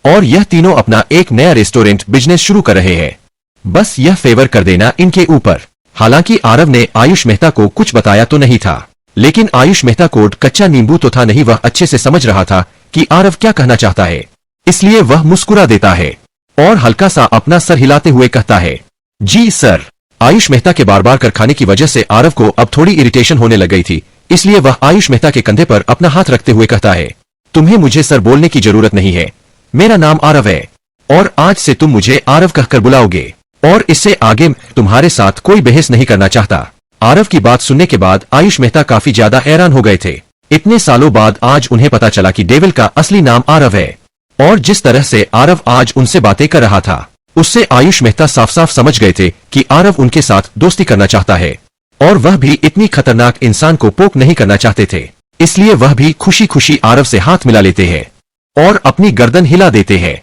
और यह तीनों अपना एक नया रेस्टोरेंट बिजनेस शुरू कर रहे हैं, बस यह फेवर कर देना इनके ऊपर। हालांकि आरव ने आयुष मेहता को कुछ बताया तो नहीं था, लेकिन आयुष मेहता कोड कच्चा नींबू तो था नहीं, वह अच्छे से समझ रहा था कि आरव क्या कहना चाहता है, इसलिए वह मुस्कुरा देता है और हल्का सा अपना सर हिलाते हुए कहता है, जी सर। आयुष मेहता के बार बार कर खाने की वजह से आरव को अब थोड़ी इरिटेशन होने लग गई थी, इसलिए वह आयुष मेहता के कंधे पर अपना हाथ रखते हुए कहता है, तुम्हें मुझे सर बोलने की जरूरत नहीं है, मेरा नाम आरव है और आज से तुम मुझे आरव कहकर बुलाओगे और इससे आगे तुम्हारे साथ कोई बहस नहीं करना चाहता। आरव की बात सुनने के बाद आयुष मेहता काफी ज्यादा हैरान हो गए थे। इतने सालों बाद आज उन्हें पता चला कि डेविल का असली नाम आरव है और जिस तरह से आरव आज उनसे बातें कर रहा था, उससे आयुष मेहता साफ साफ समझ गए थे कि आरव उनके साथ दोस्ती करना चाहता है और वह भी इतनी खतरनाक इंसान को पोक नहीं करना चाहते थे, इसलिए वह भी खुशी खुशी आरव से हाथ मिला लेते हैं और अपनी गर्दन हिला देते हैं।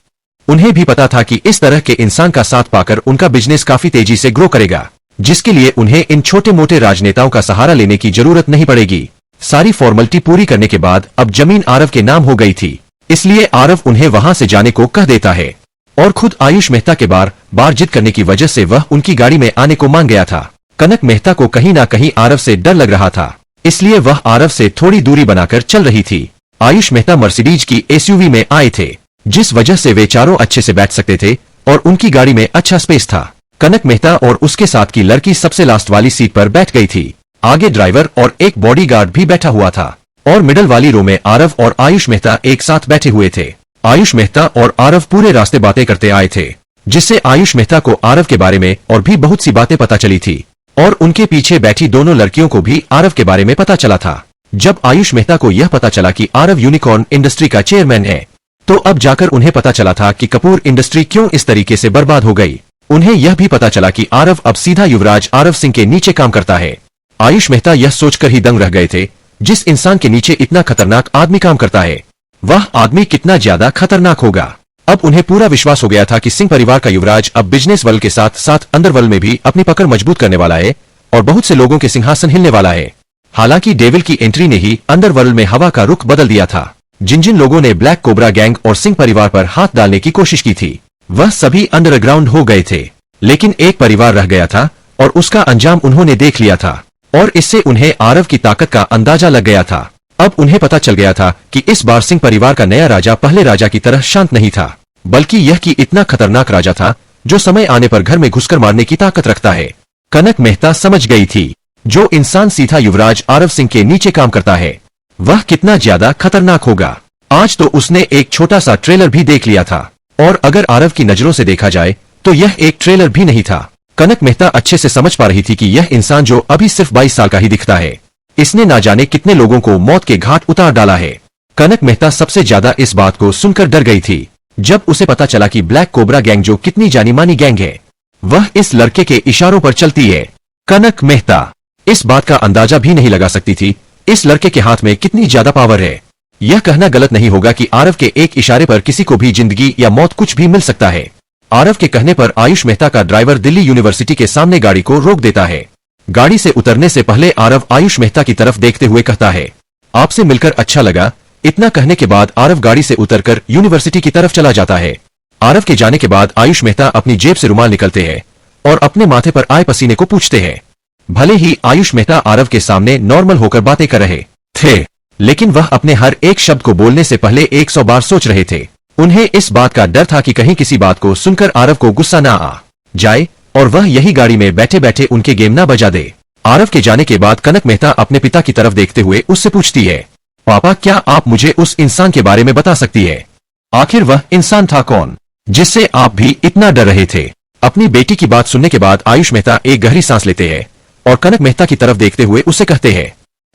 उन्हें भी पता था कि इस तरह के इंसान का साथ पाकर उनका बिजनेस काफी तेजी से ग्रो करेगा, जिसके लिए उन्हें इन छोटे मोटे राजनेताओं का सहारा लेने की जरूरत नहीं पड़ेगी। सारी फॉर्मेलिटी पूरी करने के बाद अब जमीन आरव के नाम हो गई थी, इसलिए आरव उन्हें वहां से जाने को कह देता है और खुद आयुष मेहता के बार बार जिद करने की वजह से वह उनकी गाड़ी में आने को मान गया था। कनक मेहता को कहीं ना कहीं आरव से डर लग रहा था, इसलिए वह आरव से थोड़ी दूरी बनाकर चल रही थी। आयुष मेहता मर्सिडीज की एसयूवी में आए थे, जिस वजह से वे चारों अच्छे से बैठ सकते थे और उनकी गाड़ी में अच्छा स्पेस था। कनक मेहता और उसके साथ की लड़की सबसे लास्ट वाली सीट पर बैठ गई थी। आगे ड्राइवर और एक बॉडीगार्ड भी बैठा हुआ था और मिडल वाली रो में आरव और आयुष मेहता एक साथ बैठे हुए थे। आयुष मेहता और आरव पूरे रास्ते बातें करते आए थे, जिससे आयुष मेहता को आरव के बारे में और भी बहुत सी बातें पता चली थी और उनके पीछे बैठी दोनों लड़कियों को भी आरव के बारे में पता चला था। जब आयुष मेहता को यह पता चला कि आरव यूनिकॉर्न इंडस्ट्री का चेयरमैन है, तो अब जाकर उन्हें पता चला था कि कपूर इंडस्ट्री क्यों इस तरीके से बर्बाद हो गई। उन्हें यह भी पता चला कि आरव अब सीधा युवराज आरव सिंह के नीचे काम करता है। आयुष मेहता यह सोचकर ही दंग रह गए थे, जिस इंसान के नीचे इतना खतरनाक आदमी काम करता है, वह आदमी कितना ज्यादा खतरनाक होगा। अब उन्हें पूरा विश्वास हो गया था कि सिंह परिवार का युवराज अब बिजनेस वर्ल्ड के साथ साथ अंडरवर्ल्ड में भी अपनी पकड़ मजबूत करने वाला है और बहुत से लोगों के सिंहासन हिलने वाला है। हालांकि डेविल की एंट्री ने ही अंडरवर्ल्ड में हवा का रुख बदल दिया था। जिन जिन लोगों ने ब्लैक कोबरा गैंग और सिंह परिवार पर हाथ डालने की कोशिश की थी, वह सभी अंडरग्राउंड हो गए थे, लेकिन एक परिवार रह गया था और उसका अंजाम उन्होंने देख लिया था और इससे उन्हें आरव की ताकत का अंदाजा लग गया था। अब उन्हें पता चल गया था कि इस बार सिंह परिवार का नया राजा पहले राजा की तरह शांत नहीं था, बल्कि यह कि इतना खतरनाक राजा था जो समय आने पर घर में घुसकर मारने की ताकत रखता है। कनक मेहता समझ गई थी, जो इंसान सीधा युवराज आरव सिंह के नीचे काम करता है, वह कितना ज्यादा खतरनाक होगा। आज तो उसने एक छोटा सा ट्रेलर भी देख लिया था और अगर आरव की नजरों से देखा जाए तो यह एक ट्रेलर भी नहीं था। कनक मेहता अच्छे से समझ पा रही थी कि यह इंसान जो अभी सिर्फ 22 साल का ही दिखता है, इसने ना जाने कितने लोगों को मौत के घाट उतार डाला है। कनक मेहता सबसे ज्यादा इस बात को सुनकर डर गई थी, जब उसे पता चला कि ब्लैक कोबरा गैंग जो कितनी जानी मानी गैंग है, वह इस लड़के के इशारों पर चलती है। कनक मेहता इस बात का अंदाजा भी नहीं लगा सकती थी इस लड़के के हाथ में कितनी ज्यादा पावर है। यह कहना गलत नहीं होगा कि आरव के एक इशारे पर किसी को भी जिंदगी या मौत कुछ भी मिल सकता है। आरव के कहने पर आयुष मेहता का ड्राइवर दिल्ली यूनिवर्सिटी के सामने गाड़ी को रोक देता है गाड़ी से उतरने से पहले आरव आयुष मेहता की तरफ देखते हुए कहता है, आपसे मिलकर अच्छा लगा। इतना कहने के बाद आरव गाड़ी से उतरकर यूनिवर्सिटी की तरफ चला जाता है। आरव के जाने के बाद आयुष मेहता अपनी जेब से रुमाल निकलते हैं और अपने माथे पर आए पसीने को पूछते हैं। भले ही आयुष मेहता आरव के सामने नॉर्मल होकर बातें कर रहे थे, लेकिन वह अपने हर एक शब्द को बोलने से पहले 100 बार सोच रहे थे। उन्हें इस बात का डर था कि कहीं किसी बात को सुनकर आरव को गुस्सा ना आ जाए और वह यही गाड़ी में बैठे बैठे उनके गेम ना बजा दे। आरव के जाने के बाद कनक मेहता अपने पिता की तरफ देखते हुए उससे पूछती है, पापा क्या आप मुझे उस इंसान के बारे में बता सकती है? आखिर वह इंसान था कौन जिससे आप भी इतना डर रहे थे? अपनी बेटी की बात सुनने के बाद आयुष मेहता एक गहरी सांस लेते हैं और कनक मेहता की तरफ देखते हुए उससे कहते हैं,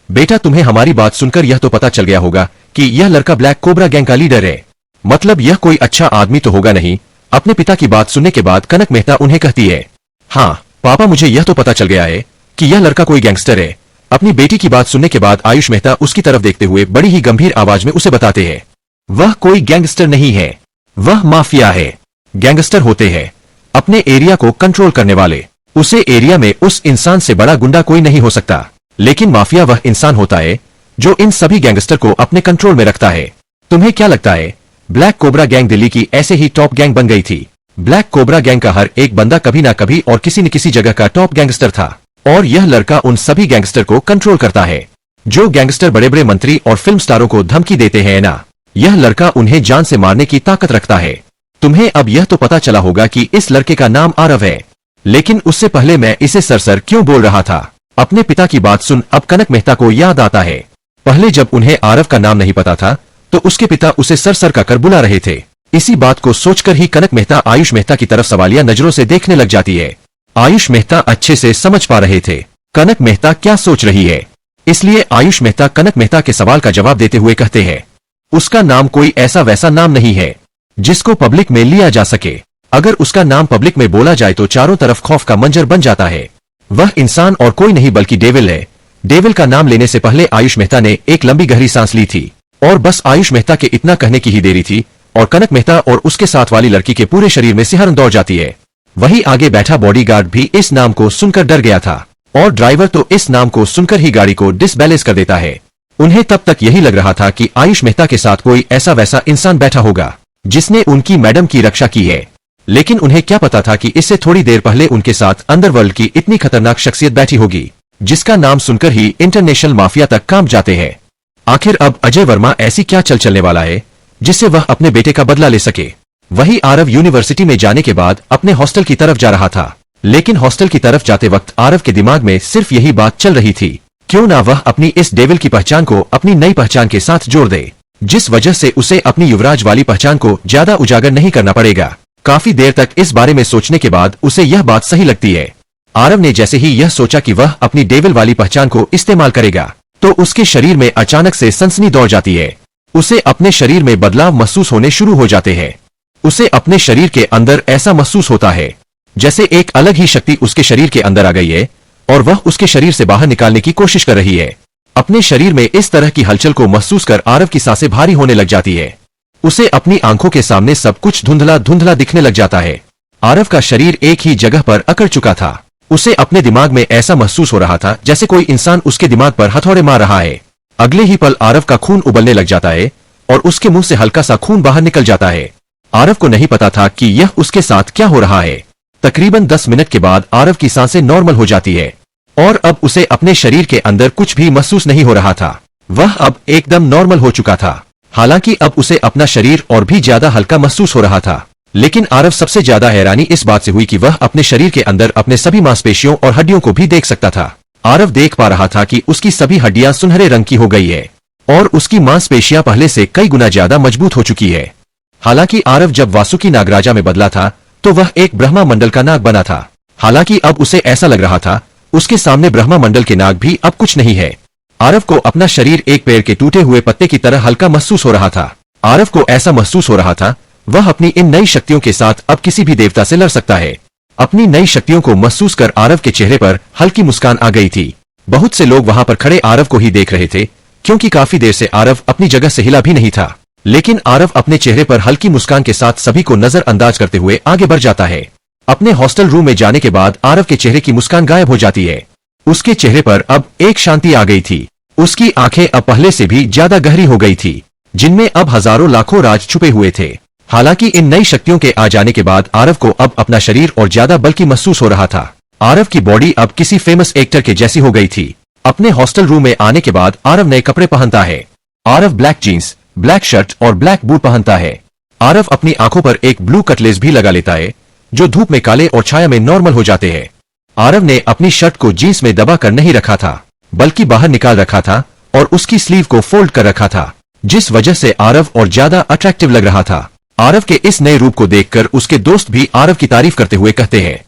बेटा तुम्हें हमारी बात सुनकर यह तो पता चल गया होगा कि यह लड़का ब्लैक कोबरा गैंग का लीडर है। मतलब यह कोई अच्छा आदमी तो होगा नहीं। अपने पिता की बात सुनने के बाद कनक मेहता उन्हें कहती है, हाँ पापा मुझे यह तो पता चल गया है कि यह लड़का कोई गैंगस्टर है। अपनी बेटी की बात सुनने के बाद आयुष मेहता उसकी तरफ देखते हुए बड़ी ही गंभीर आवाज में उसे बताते हैं, वह कोई गैंगस्टर नहीं है, वह माफिया है। गैंगस्टर होते हैं अपने एरिया को कंट्रोल करने वाले। उसे एरिया में उस इंसान से बड़ा गुंडा कोई नहीं हो सकता, लेकिन माफिया वह इंसान होता है जो इन सभी गैंगस्टर को अपने कंट्रोल में रखता है। तुम्हें क्या लगता है ब्लैक कोबरा गैंग दिल्ली की ऐसे ही टॉप गैंग बन गई थी? ब्लैक कोबरा गैंग का हर एक बंदा कभी ना कभी और किसी न किसी जगह का टॉप गैंगस्टर था और यह लड़का उन सभी गैंगस्टर को कंट्रोल करता है। जो गैंगस्टर बड़े बड़े मंत्री और फिल्म स्टारों को धमकी देते हैं ना, यह लड़का उन्हें जान से मारने की ताकत रखता है। तुम्हें अब यह तो पता चला होगा कि इस लड़के का नाम आरव है, लेकिन उससे पहले मैं इसे सर क्यों बोल रहा था? अपने पिता की बात सुन अब कनक मेहता को याद आता है, पहले जब उन्हें आरव का नाम नहीं पता था तो उसके पिता उसे सर कर बुला रहे थे। इसी बात को सोचकर ही कनक मेहता आयुष मेहता की तरफ सवालिया नजरों से देखने लग जाती है। आयुष मेहता अच्छे से समझ पा रहे थे कनक मेहता क्या सोच रही है, इसलिए आयुष मेहता कनक मेहता के सवाल का जवाब देते हुए कहते हैं, उसका नाम कोई ऐसा वैसा नाम नहीं है जिसको पब्लिक में लिया जा सके। अगर उसका नाम पब्लिक में बोला जाए तो चारों तरफ खौफ का मंजर बन जाता है। वह इंसान और कोई नहीं बल्कि डेविल है। डेविल का नाम लेने से पहले आयुष मेहता ने एक लंबी गहरी सांस ली थी और बस आयुष मेहता के इतना कहने की ही देरी थी और कनक मेहता और उसके साथ वाली लड़की के पूरे शरीर में सिहरन दौड़ जाती है। वही आगे बैठा बॉडीगार्ड भी इस नाम को सुनकर डर गया था और ड्राइवर तो इस नाम को सुनकर ही गाड़ी को डिसबैलेंस कर देता है। उन्हें तब तक यही लग रहा था कि आयुष मेहता के साथ कोई ऐसा वैसा इंसान बैठा होगा जिसने उनकी मैडम की रक्षा की है, लेकिन उन्हें क्या पता था कि इससे थोड़ी देर पहले उनके साथ अंडरवर्ल्ड की इतनी खतरनाक शख्सियत बैठी होगी जिसका नाम सुनकर ही इंटरनेशनल माफिया तक कांप जाते हैं। आखिर अब अजय वर्मा ऐसी क्या चलने वाला है जिससे वह अपने बेटे का बदला ले सके? वही आरव यूनिवर्सिटी में जाने के बाद अपने हॉस्टल की तरफ जा रहा था, लेकिन हॉस्टल की तरफ जाते वक्त आरव के दिमाग में सिर्फ यही बात चल रही थी, क्यों ना वह अपनी इस डेविल की पहचान को अपनी नई पहचान के साथ जोड़ दे, जिस वजह से उसे अपनी युवराज वाली पहचान को ज्यादा उजागर नहीं करना पड़ेगा। काफी देर तक इस बारे में सोचने के बाद उसे यह बात सही लगती है। आरव ने जैसे ही यह सोचा कि वह अपनी डेविल वाली पहचान को इस्तेमाल करेगा तो उसके शरीर में अचानक से सनसनी दौड़ जाती है। उसे अपने शरीर में बदलाव महसूस होने शुरू हो जाते हैं। उसे अपने शरीर के अंदर ऐसा महसूस होता है जैसे एक अलग ही शक्ति उसके शरीर के अंदर आ गई है और वह उसके शरीर से बाहर निकालने की कोशिश कर रही है। अपने शरीर में इस तरह की हलचल को महसूस कर आरव की सांसें भारी होने लग जाती है। उसे अपनी आंखों के सामने सब कुछ धुंधला धुंधला दिखने लग जाता है। आरव का शरीर एक ही जगह पर अकड़ चुका था। उसे अपने दिमाग में ऐसा महसूस हो रहा था जैसे कोई इंसान उसके दिमाग पर हथौड़े मार रहा है। अगले ही पल आरव का खून उबलने लग जाता है और उसके मुंह से हल्का सा खून बाहर निकल जाता है। आरव को नहीं पता था कि यह उसके साथ क्या हो रहा है। तकरीबन 10 मिनट के बाद आरव की सांसें नॉर्मल हो जाती है और अब उसे अपने शरीर के अंदर कुछ भी महसूस नहीं हो रहा था। वह अब एकदम नॉर्मल हो चुका था। हालांकि अब उसे अपना शरीर और भी ज्यादा हल्का महसूस हो रहा था, लेकिन आरव सबसे ज्यादा हैरानी इस बात से हुई कि वह अपने शरीर के अंदर अपने सभी मांसपेशियों और हड्डियों को भी देख सकता था। आरव देख पा रहा था कि उसकी सभी हड्डियां सुनहरे रंग की हो गई है और उसकी मांसपेशियां पहले से कई गुना ज्यादा मजबूत हो चुकी है। हालांकि आरव जब वासुकी नागराजा में बदला था तो वह एक ब्रह्मा मंडल का नाग बना था। हालांकि अब उसे ऐसा लग रहा था उसके सामने ब्रह्मा मंडल के नाग भी अब कुछ नहीं है। आरव को अपना शरीर एक पेड़ के टूटे हुए पत्ते की तरह हल्का महसूस हो रहा था। आरव को ऐसा महसूस हो रहा था वह अपनी इन नई शक्तियों के साथ अब किसी भी देवता से लड़ सकता है। अपनी नई शक्तियों को महसूस कर आरव के चेहरे पर हल्की मुस्कान आ गई थी। बहुत से लोग वहां पर खड़े आरव को ही देख रहे थे, क्योंकि काफी देर से आरव अपनी जगह से हिला भी नहीं था। लेकिन आरव अपने चेहरे पर हल्की मुस्कान के साथ सभी को नजरअंदाज करते हुए आगे बढ़ जाता है। अपने हॉस्टल रूम में जाने के बाद आरव के चेहरे की मुस्कान गायब हो जाती है। उसके चेहरे पर अब एक शांति आ गई थी। उसकी आंखें अब पहले से भी ज्यादा गहरी हो गई थी, जिनमें अब हजारों लाखों राज छुपे हुए थे। हालांकि इन नई शक्तियों के आ जाने के बाद आरव को अब अपना शरीर और ज्यादा बल्कि महसूस हो रहा था। आरव की बॉडी अब किसी फेमस एक्टर के जैसी हो गई थी। अपने हॉस्टल रूम में आने के बाद आरव नए कपड़े पहनता है। Aarav black jeans, black shirt और ब्लैक बूट पहनता है। आरव अपनी आंखों पर एक ब्लू कटलेस भी लगा लेता है, जो धूप में काले और छाया में नॉर्मल हो जाते हैं। आरव ने अपनी शर्ट को जीन्स में दबा कर नहीं रखा था, बल्कि बाहर निकाल रखा था और उसकी स्लीव को फोल्ड कर रखा था, जिस वजह से आरव और ज्यादा अट्रैक्टिव लग रहा था। आरव के इस नए रूप को देखकर उसके दोस्त भी आरव की तारीफ करते हुए कहते हैं,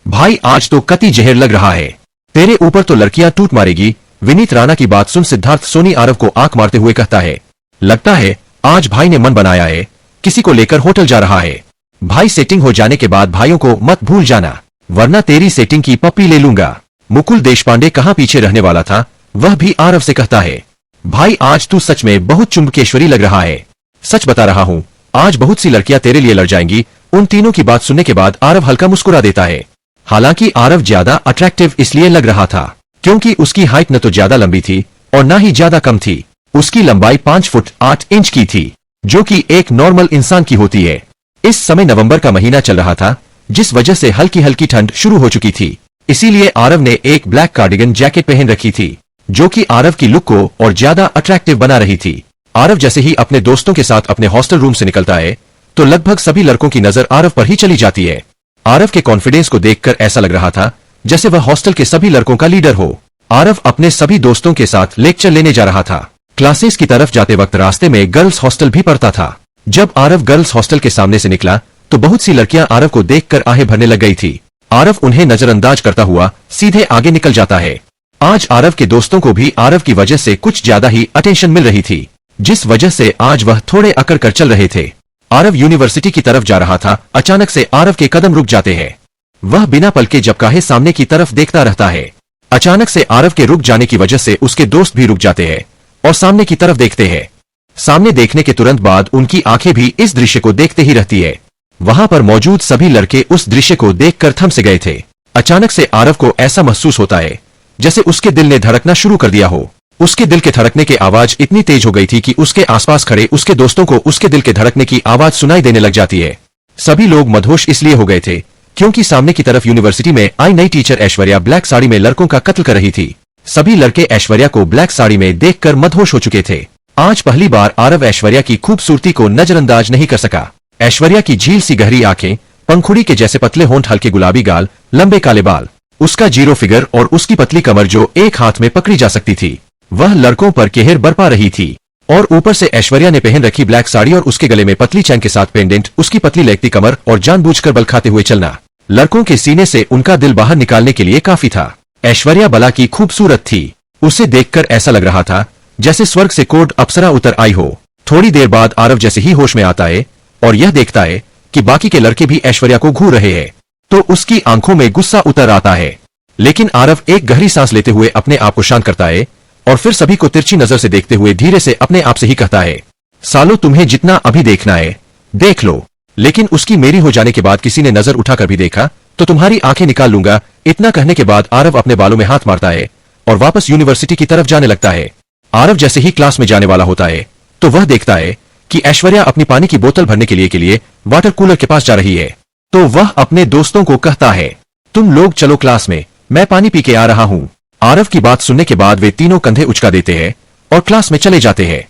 भाई आज तो कति जहर लग रहा है, तेरे ऊपर तो लड़कियां टूट मारेगी। विनीत राणा की बात सुन सिद्धार्थ सोनी आरव को आंख मारते हुए कहता है, लगता है आज भाई ने मन बनाया है, किसी को लेकर होटल जा रहा है। भाई सेटिंग हो जाने के बाद भाइयों को मत भूल जाना, वरना तेरी सेटिंग की पप्पी ले लूंगा। मुकुल देशपांडे कहाँ पीछे रहने वाला था, वह भी आरव से कहता है, भाई आज तू सच में बहुत चुंबकेश्वरी लग रहा है। सच बता रहा हूँ, आज बहुत सी लड़कियां तेरे लिए लड़ जाएंगी। उन तीनों की बात सुनने के बाद आरव हल्का मुस्कुरा देता है। हालांकि आरव ज्यादा अट्रैक्टिव इसलिए लग रहा था क्योंकि उसकी हाइट न तो ज्यादा लंबी थी और न ही ज्यादा कम थी। उसकी लंबाई 5 फुट 8 इंच की थी, जो कि एक नॉर्मल इंसान की होती है। इस समय नवंबर का महीना चल रहा था, जिस वजह से हल्की हल्की ठंड शुरू हो चुकी थी। इसीलिए आरव ने एक ब्लैक कार्डिगन जैकेट पहन रखी थी, जो कि आरव की लुक को और ज्यादा अट्रैक्टिव बना रही थी। आरव जैसे ही अपने दोस्तों के साथ अपने हॉस्टल रूम से निकलता है, तो लगभग सभी लड़कों की नजर आरव पर ही चली जाती है। आरव के कॉन्फिडेंस को देखकर ऐसा लग रहा था जैसे वह हॉस्टल के सभी लड़कों का लीडर हो। आरव अपने सभी दोस्तों के साथ लेक्चर लेने जा रहा था। क्लासेस की तरफ जाते वक्त रास्ते में गर्ल्स हॉस्टल भी पड़ता था। जब आरव गर्ल्स हॉस्टल के सामने से निकला, तो बहुत सी लड़कियां आरव को देखकर आहें भरने लग गई थी। आरव उन्हें नजरअंदाज करता हुआ सीधे आगे निकल जाता है। आज आरव के दोस्तों को भी आरव की वजह से कुछ ज्यादा ही अटेंशन मिल रही थी, जिस वजह से आज वह थोड़े अकड़ कर चल रहे थे। आरव यूनिवर्सिटी की तरफ जा रहा था, अचानक से आरव के कदम रुक जाते हैं। वह बिना पलके झपकाए सामने की तरफ देखता रहता है। अचानक से आरव के रुक जाने की वजह से उसके दोस्त भी रुक जाते हैं और सामने की तरफ देखते हैं। सामने देखने के तुरंत बाद उनकी आंखें भी इस दृश्य को देखते ही रहती है। वहां पर मौजूद सभी लड़के उस दृश्य को देखकर थम से गए थे। अचानक से आरव को ऐसा महसूस होता है जैसे उसके दिल ने धड़कना शुरू कर दिया हो। उसके दिल के धड़कने की आवाज इतनी तेज हो गई थी कि उसके आसपास खड़े उसके दोस्तों को उसके दिल के धड़कने की आवाज सुनाई देने लग जाती है। सभी लोग मदहोश इसलिए हो गए थे क्योंकि सामने की तरफ यूनिवर्सिटी में आई नई टीचर ऐश्वर्या ब्लैक साड़ी में लड़कों का कत्ल कर रही थी। सभी लड़के ऐश्वर्या को ब्लैक साड़ी में देखकर मदहोश हो चुके थे। आज पहली बार आरव ऐश्वर्या की खूबसूरती को नजरअंदाज नहीं कर सका। ऐश्वर्या की झील सी गहरी आंखें, पंखुड़ी के जैसे पतले होंठ, हल्के गुलाबी गाल, लंबे काले बाल, उसका जीरो फिगर और उसकी पतली कमर जो एक हाथ में पकड़ी जा सकती थी, वह लड़कों पर कहर बरपा रही थी। और ऊपर से ऐश्वर्या ने पहन रखी ब्लैक साड़ी और उसके गले में पतली चैन के साथ पेंडेंट, उसकी पतली लेगती कमर और जानबूझकर बल खाते हुए चलना लड़कों के सीने से उनका दिल बाहर निकालने के लिए काफी था। ऐश्वर्या बला की खूबसूरत थी। उसे देखकर ऐसा लग रहा था जैसे स्वर्ग से कोड अप्सरा उतर आई हो। थोड़ी देर बाद आरव जैसे ही होश में आता है और यह देखता है कि बाकी के लड़के भी ऐश्वर्या को घूर रहे हैं, तो उसकी आंखों में गुस्सा उतर आता है। लेकिन आरव एक गहरी सांस लेते हुए अपने आप को शांत करता है और फिर सभी को तिरछी नजर से देखते हुए धीरे से अपने आप से ही कहता है, सालो तुम्हें जितना अभी देखना है देख लो, लेकिन उसकी मेरी हो जाने के बाद किसी ने नजर उठाकर भी देखा तो तुम्हारी आंखें निकाल लूंगा। इतना कहने के बाद आरव अपने बालों में हाथ मारता है और वापस यूनिवर्सिटी की तरफ जाने लगता है। आरव जैसे ही क्लास में जाने वाला होता है तो वह देखता है कि ऐश्वर्या अपनी पानी की बोतल भरने के लिए वाटर कूलर के पास जा रही है। तो वह अपने दोस्तों को कहता है, तुम लोग चलो क्लास में, मैं पानी पी के आ रहा हूँ। आरव की बात सुनने के बाद वे तीनों कंधे उचका देते हैं और क्लास में चले जाते हैं।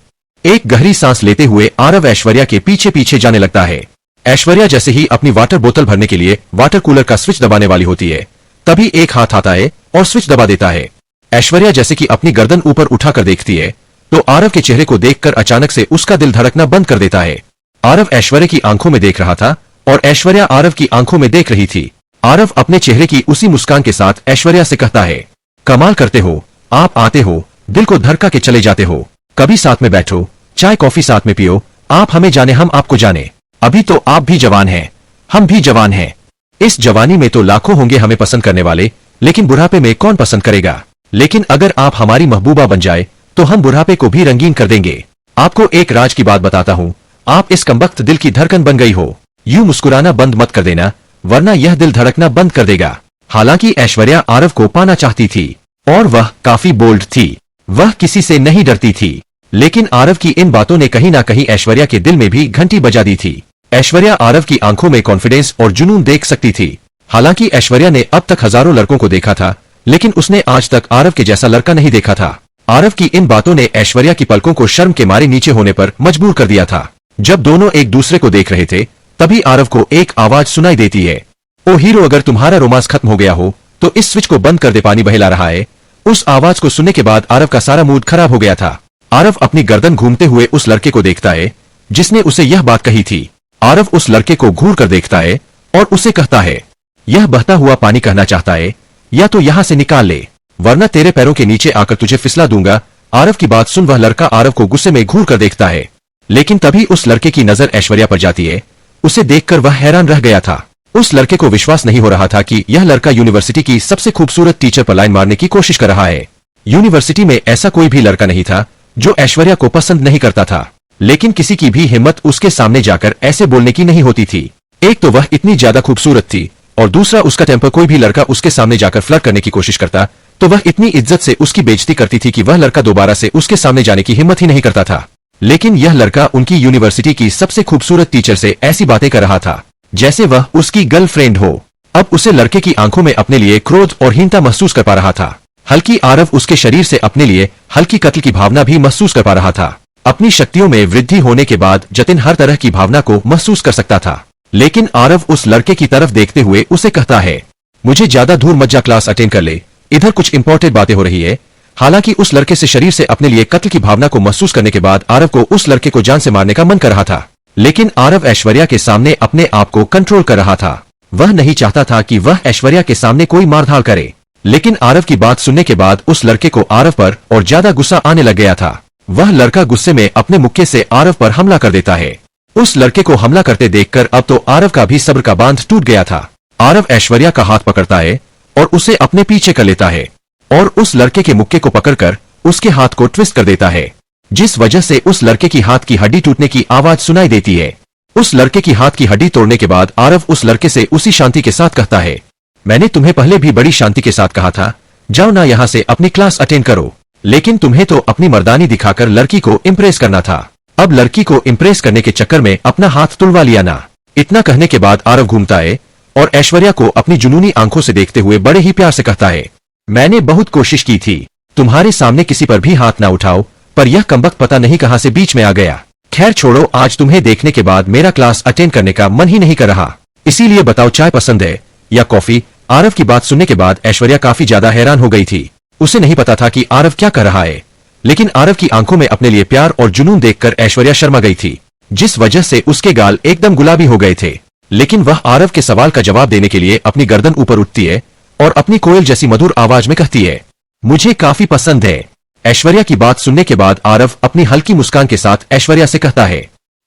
एक गहरी सांस लेते हुए आरव ऐश्वर्या के पीछे पीछे जाने लगता है। ऐश्वर्या जैसे ही अपनी वाटर बोतल भरने के लिए वाटर कूलर का स्विच दबाने वाली होती है, तभी एक हाथ आता है और स्विच दबा देता है। ऐश्वर्या जैसे कि अपनी गर्दन ऊपर उठाकर देखती है तो आरव के चेहरे को देखकर अचानक से उसका दिल धड़कना बंद कर देता है। आरव ऐश्वर्या की आंखों में देख रहा था और ऐश्वर्या आरव की आंखों में देख रही थी। आरव अपने चेहरे की उसी मुस्कान के साथ ऐश्वर्या से कहता है, कमाल करते हो, आप आते हो, दिल को धड़का के चले जाते हो, कभी साथ में बैठो, चाय कॉफी साथ में पियो, आप हमें जाने हम आपको जाने। अभी तो आप भी जवान हैं, हम भी जवान हैं। इस जवानी में तो लाखों होंगे हमें पसंद करने वाले, लेकिन बुढ़ापे में कौन पसंद करेगा। लेकिन अगर आप हमारी महबूबा बन जाए तो हम बुढ़ापे को भी रंगीन कर देंगे। आपको एक राज की बात बताता हूँ, आप इस कमबख्त दिल की धड़कन बन गई हो। यूं मुस्कुराना बंद मत कर देना, वरना यह दिल धड़कना बंद कर देगा। हालांकि ऐश्वर्या आरव को पाना चाहती थी, और वह काफी बोल्ड थी। वह किसी से नहीं डरती थी। लेकिन आरव की इन बातों ने कहीं ना कहीं ऐश्वर्या के दिल में भी घंटी बजा दी थी। ऐश्वर्या आरव की आंखों में कॉन्फिडेंस और जुनून देख सकती थी। हालांकि ऐश्वर्या ने अब तक हजारों लड़कों को देखा था, लेकिन उसने आज तक आरव के जैसा लड़का नहीं देखा था। आरव की इन बातों ने ऐश्वर्या की पलकों को शर्म के मारे नीचे होने पर मजबूर कर दिया था। जब दोनों एक दूसरे को देख रहे थे, तभी आरव को एक आवाज सुनाई देती है, ओ हीरो, अगर तुम्हारा रोमांस खत्म हो गया हो तो इस स्विच को बंद कर दे, पानी बहला रहा है। उस आवाज को सुनने के बाद आरव का सारा मूड खराब हो गया था। आरव अपनी गर्दन घूमते हुए उस लड़के को देखता है जिसने उसे यह बात कही थी। आरव उस लड़के को घूर कर देखता है और उसे कहता है, यह बहता हुआ पानी कहना चाहता है, या तो यहां से निकाल ले, वरना तेरे पैरों के नीचे आकर तुझे फिसला दूंगा। आरव की बात सुन वह लड़का आरव को गुस्से में घूर कर देखता है, लेकिन तभी उस लड़के की नजर ऐश्वर्या पर जाती है। उसे देखकर वह हैरान रह गया था। उस लड़के को विश्वास नहीं हो रहा था कि यह लड़का यूनिवर्सिटी की सबसे खूबसूरत टीचर पर लाइन मारने की कोशिश कर रहा है। यूनिवर्सिटी में ऐसा कोई भी लड़का नहीं था जो ऐश्वर्या को पसंद नहीं करता था, लेकिन किसी की भी हिम्मत उसके सामने जाकर ऐसे बोलने की नहीं होती थी। एक तो वह इतनी ज्यादा खूबसूरत थी और दूसरा उसका टेम्पर। कोई भी लड़का उसके सामने जाकर फ्लर्ट करने की कोशिश करता तो वह इतनी इज्जत से उसकी बेइज्जती करती थी कि वह लड़का दोबारा से उसके सामने जाने की हिम्मत ही नहीं करता था। लेकिन यह लड़का उनकी यूनिवर्सिटी की सबसे खूबसूरत टीचर से ऐसी बातें कर रहा था जैसे वह उसकी गर्लफ्रेंड हो। अब उसे लड़के की आंखों में अपने लिए क्रोध और हीनता महसूस कर पा रहा था। हल्की आरव उसके शरीर से अपने लिए हल्की कत्ल की भावना भी महसूस कर पा रहा था। अपनी शक्तियों में वृद्धि होने के बाद जतिन हर तरह की भावना को महसूस कर सकता था। लेकिन आरव उस लड़के की तरफ देखते हुए उसे कहता है, मुझे ज्यादा दूर मत जा, क्लास अटेंड कर ले, इधर कुछ इंपॉर्टेंट बातें हो रही है। हालांकि उस लड़के से शरीर से अपने लिए कत्ल की भावना को महसूस करने के बाद आरव को उस लड़के को जान से मारने का मन कर रहा था। लेकिन आरव ऐश्वर्या के सामने अपने आप को कंट्रोल कर रहा था। वह नहीं चाहता था कि वह ऐश्वर्या के सामने कोई मारधाड़ करे। लेकिन आरव की बात सुनने के बाद उस लड़के को आरव पर और ज्यादा गुस्सा आने लग गया था। वह लड़का गुस्से में अपने मुक्के से आरव पर हमला कर देता है। उस लड़के को हमला करते देखकर अब तो आरव का भी सब्र का बांध टूट गया था। आरव ऐश्वर्या का हाथ पकड़ता है और उसे अपने पीछे कर लेता है और उस लड़के के मुक्के को पकड़कर उसके हाथ को ट्विस्ट कर देता है, जिस वजह से उस लड़के की हाथ की हड्डी टूटने की आवाज सुनाई देती है। उस लड़के की हाथ की हड्डी तोड़ने के बाद आरव उस लड़के से उसी शांति के साथ कहता है, मैंने तुम्हें पहले भी बड़ी शांति के साथ कहा था, जाओ ना यहाँ से अपनी क्लास अटेंड करो। लेकिन तुम्हें तो अपनी मर्दानी दिखाकर लड़की को इम्प्रेस करना था। अब लड़की को इम्प्रेस करने के चक्कर में अपना हाथ तुड़वा लिया ना। इतना कहने के बाद आरव घूमता है और ऐश्वर्या को अपनी जुनूनी आंखों से देखते हुए बड़े ही प्यार से कहता है, मैंने बहुत कोशिश की थी तुम्हारे सामने किसी पर भी हाथ ना उठाओ, पर यह कमबख्त पता नहीं कहां से बीच में आ गया। खैर छोड़ो, आज तुम्हें देखने के बाद मेरा क्लास अटेंड करने का मन ही नहीं कर रहा, इसीलिए बताओ चाय पसंद है या कॉफी। आरव की बात सुनने के बाद ऐश्वर्या काफी ज्यादा हैरान हो गई थी। उसे नहीं पता था कि आरव क्या कर रहा है, लेकिन आरव की आंखों में अपने लिए प्यार और जुनून देखकर ऐश्वर्या शर्मा गई थी, जिस वजह से उसके गाल एकदम गुलाबी हो गए थे। लेकिन वह आरव के सवाल का जवाब देने के लिए अपनी गर्दन ऊपर उठती है और अपनी कोयल जैसी मधुर आवाज में कहती है, मुझे काफी पसंद है। ऐश्वर्या की बात सुनने के बाद आरव अपनी हल्की मुस्कान के साथ ऐश्वर्या से कहता है,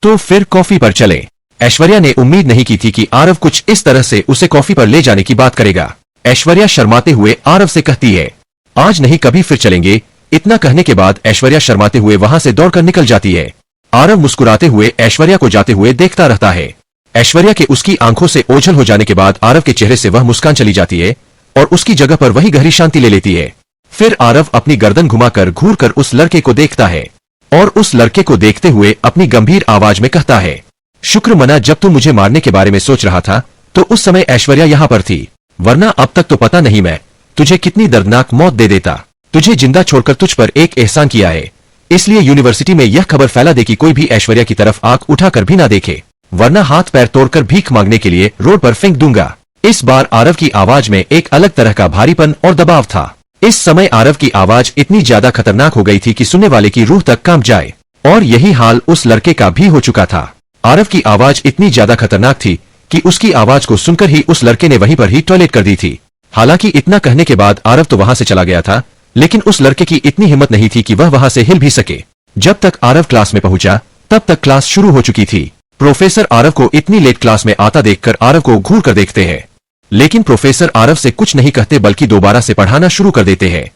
तो फिर कॉफी पर चले। ऐश्वर्या ने उम्मीद नहीं की थी कि आरव कुछ इस तरह से उसे कॉफी पर ले जाने की बात करेगा। ऐश्वर्या शर्माते हुए आरव से कहती है, आज नहीं कभी फिर चलेंगे। इतना कहने के बाद ऐश्वर्या शर्माते हुए वहां से दौड़कर निकल जाती है। आरव मुस्कुराते हुए ऐश्वर्या को जाते हुए देखता रहता है। ऐश्वर्या के उसकी आंखों से ओझल हो जाने के बाद आरव के चेहरे से वह मुस्कान चली जाती है और उसकी जगह पर वही गहरी शांति ले लेती है। फिर आरव अपनी गर्दन घुमाकर घूरकर उस लड़के को देखता है और उस लड़के को देखते हुए अपनी गंभीर आवाज में कहता है, शुक्र मना जब तू मुझे मारने के बारे में सोच रहा था तो उस समय ऐश्वर्या यहाँ पर थी, वरना अब तक तो पता नहीं मैं तुझे कितनी दर्दनाक मौत दे देता। तुझे जिंदा छोड़कर तुझ पर एक एहसान किया है, इसलिए यूनिवर्सिटी में यह खबर फैला दे कि कोई भी ऐश्वर्या की तरफ आंख उठाकर भी ना देखे, वरना हाथ पैर तोड़कर भीख मांगने के लिए रोड पर फेंक दूंगा। इस बार आरव की आवाज में एक अलग तरह का भारीपन और दबाव था। इस समय आरव की आवाज इतनी ज्यादा खतरनाक हो गई थी कि सुनने वाले की रूह तक कांप जाए, और यही हाल उस लड़के का भी हो चुका था। आरव की आवाज इतनी ज्यादा खतरनाक थी कि उसकी आवाज को सुनकर ही उस लड़के ने वहीं पर ही टॉयलेट कर दी थी। हालांकि इतना कहने के बाद आरव तो वहां से चला गया था, लेकिन उस लड़के की इतनी हिम्मत नहीं थी कि वह वहां से हिल भी सके। जब तक आरव क्लास में पहुंचा तब तक क्लास शुरू हो चुकी थी। प्रोफेसर आरव को इतनी लेट क्लास में आता देखकर आरव को घूर कर देखते हैं, लेकिन प्रोफेसर आरव से कुछ नहीं कहते बल्कि दोबारा से पढ़ाना शुरू कर देते हैं।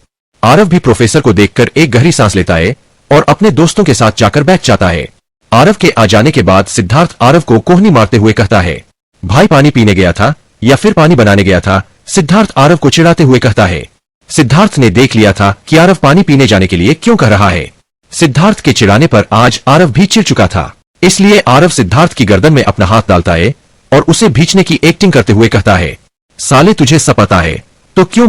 आरव भी प्रोफेसर को देखकर एक गहरी सांस लेता है और अपने दोस्तों के साथ जाकर बैठ जाता है। आरव के आ जाने के बाद सिद्धार्थ आरव को कोहनी मारते हुए कहता है, भाई पानी पीने गया था या फिर पानी बनाने गया था? सिद्धार्थ आरव को चिढ़ाते हुए कहता है। सिद्धार्थ ने देख लिया था कि आरव पानी पीने जाने के लिए क्यों कह रहा है। सिद्धार्थ के चिढ़ाने पर आज आरव भी चिढ़ चुका था, इसलिए आरव सिद्धार्थ की गर्दन में अपना हाथ डालता है और उसे भींचने की एक्टिंग करते हुए कहता है, साले तुझे सब पता है तो क्यों